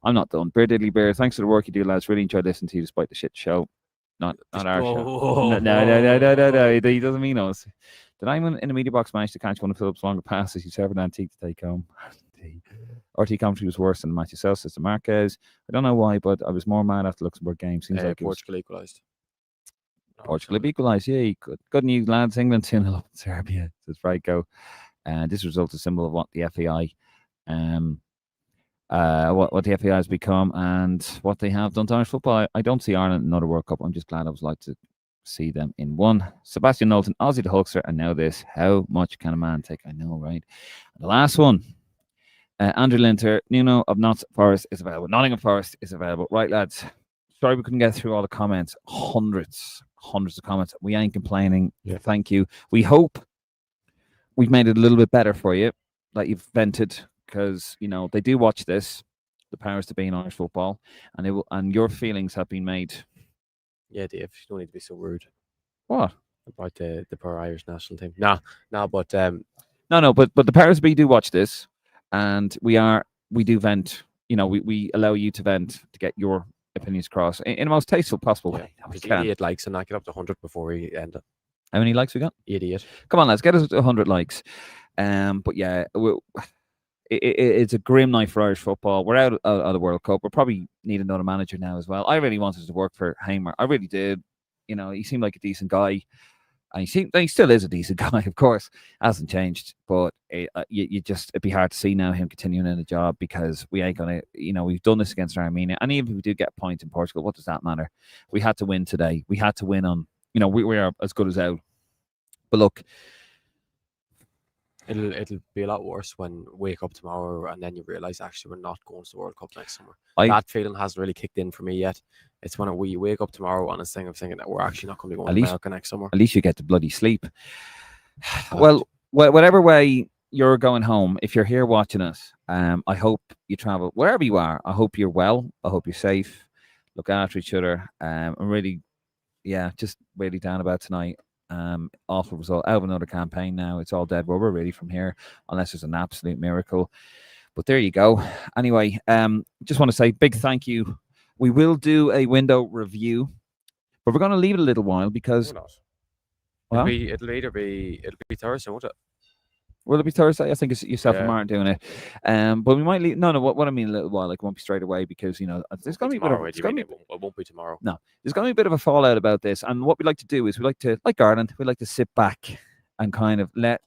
I'm not done. Bear Diddley Bear, thanks for the work you do, lads. Really enjoyed listening to you despite the shit show. Not our show. No. He doesn't mean us. Did anyone in the media box manage to catch one of Phillips' longer passes? He served an antique to take home. RT commentary was worse than the match itself, says Marquez. I don't know why, but I was more mad after the Luxembourg game. Seems like
Portugal equalised.
Portugal have equalised. Yeah, good news, lads. England 2-0 up in Serbia, says Franco. And this result is a symbol of what the FAI what the FAI has become and what they have done to Irish football. I don't see Ireland in another World Cup. I'm just glad I was like to see them in one. Sebastian Knowlton, Aussie the Hulkster, and now this. How much can a man take? I know, right? And the last one. Andrew Linter, Nuno of Notts Forest is available. Nottingham Forest is available. Right, lads. Sorry we couldn't get through all the comments. Hundreds of comments. We ain't complaining.
Yeah.
Thank you. We hope we've made it a little bit better for you, that you've vented, because, they do watch this, the powers to be in Irish football, and your feelings have been made.
Yeah, Dave, you don't need to be so rude.
What?
About the poor Irish national team. No, but
No, but the powers be do watch this, and we do vent. You know, we allow you to vent to get your opinions across in the most tasteful possible way. We
Because
can.
88 likes and I get up to 100 before we end it.
How many likes we got?
88.
Come on, lads, get us to 100 likes. But yeah, it's a grim night for Irish football. We're out of the World Cup. We'll probably need another manager now as well. I really wanted to work for Hamer. I really did. You know, he seemed like a decent guy. And he still is a decent guy, of course. Hasn't changed. But it'd be hard to see now him continuing in the job, because we ain't going to, you know, we've done this against Armenia. And even if we do get points in Portugal, what does that matter? We had to win today. We had to win on, you know, we are as good as out. But look,
It'll be a lot worse when we wake up tomorrow and then you realise actually we're not going to the World Cup next summer. That feeling hasn't really kicked in for me yet. It's when we wake up tomorrow and it's thinking that we're actually not going to be going to America next summer.
At least you get to bloody sleep. Well, whatever way you're going home, if you're here watching us, I hope you travel wherever you are. I hope you're well. I hope you're safe. Look after each other. I'm really, just really down about tonight. Awful result out of another campaign now. It's all dead rubber really from here, unless there's an absolute miracle. But there you go. Anyway, just want to say big thank you. We will do a window review, but we're going to leave it a little while because
it'll either be Thursday, won't it?
Will it be Thursday? I think it's yourself and Martin doing it. But we might leave. No. What I mean, a little while, like, it won't be straight away, because, you know, there's going to be
it won't be tomorrow.
No, there's going to be a bit of a fallout about this. And what we like to do is like Ireland, we like to sit back and kind of let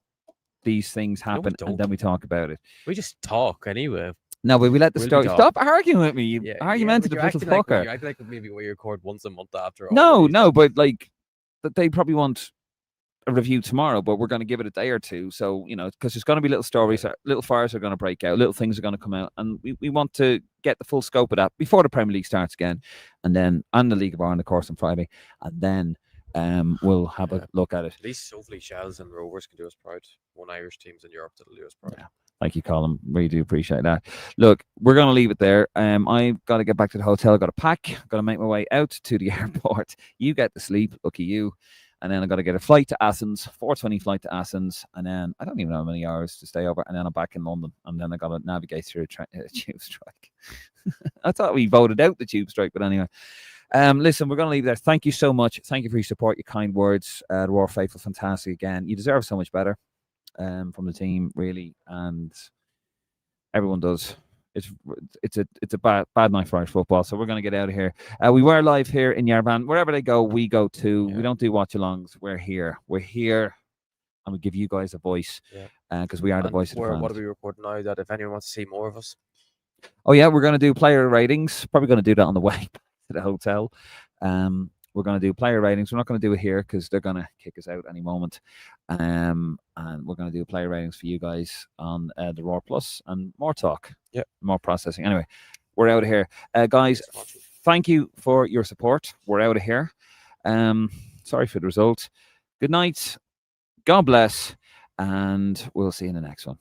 these things happen, and then we talk about it.
We just talk anyway.
No, but we let the story. Stop arguing with me, you argumentative little fucker.
You act like maybe we record once a month after.
No, but like, they probably want a review tomorrow, but we're going to give it a day or two. So, you know, because there's going to be little stories, little fires are going to break out, little things are going to come out, and we want to get the full scope of that before the Premier League starts again, and the League of Ireland, of course, on Friday, and then we'll have a look at it.
At least hopefully Shells and Rovers can do us proud. One Irish teams in Europe that'll do us proud.
Yeah. Thank you, Colin. Really do appreciate that. Look, we're going to leave it there. I've got to get back to the hotel. I've got to pack. I've got to make my way out to the airport. You get to sleep. Lucky you. And then I've got to get a flight to Athens, 4:20 flight to Athens. And then I don't even know how many hours to stay over. And then I'm back in London. And then I got to navigate through a tube strike. I thought we voted out the tube strike, but anyway. Listen, we're going to leave there. Thank you so much. Thank you for your support, your kind words. The Roar Faithful, fantastic again. You deserve so much better from the team, really. And everyone does. It's a bad night for Irish football, so we're going to get out of here. We were live here in Yarvan. Wherever they go, we go too. We don't do watch-alongs. We're here, and we give you guys a voice, because we are the voice of the fans.
What are we recording now? That if anyone wants to see more of us,
we're going to do player ratings. Probably going to do that on the way to the hotel. We're going to do player ratings. We're not going to do it here because they're going to kick us out any moment. And we're going to do player ratings for you guys on the Roar Plus, and more talk. Yeah, more processing. Anyway, we're out of here. Guys, thank you for your support. We're out of here. Sorry for the result. Good night. God bless. And we'll see you in the next one.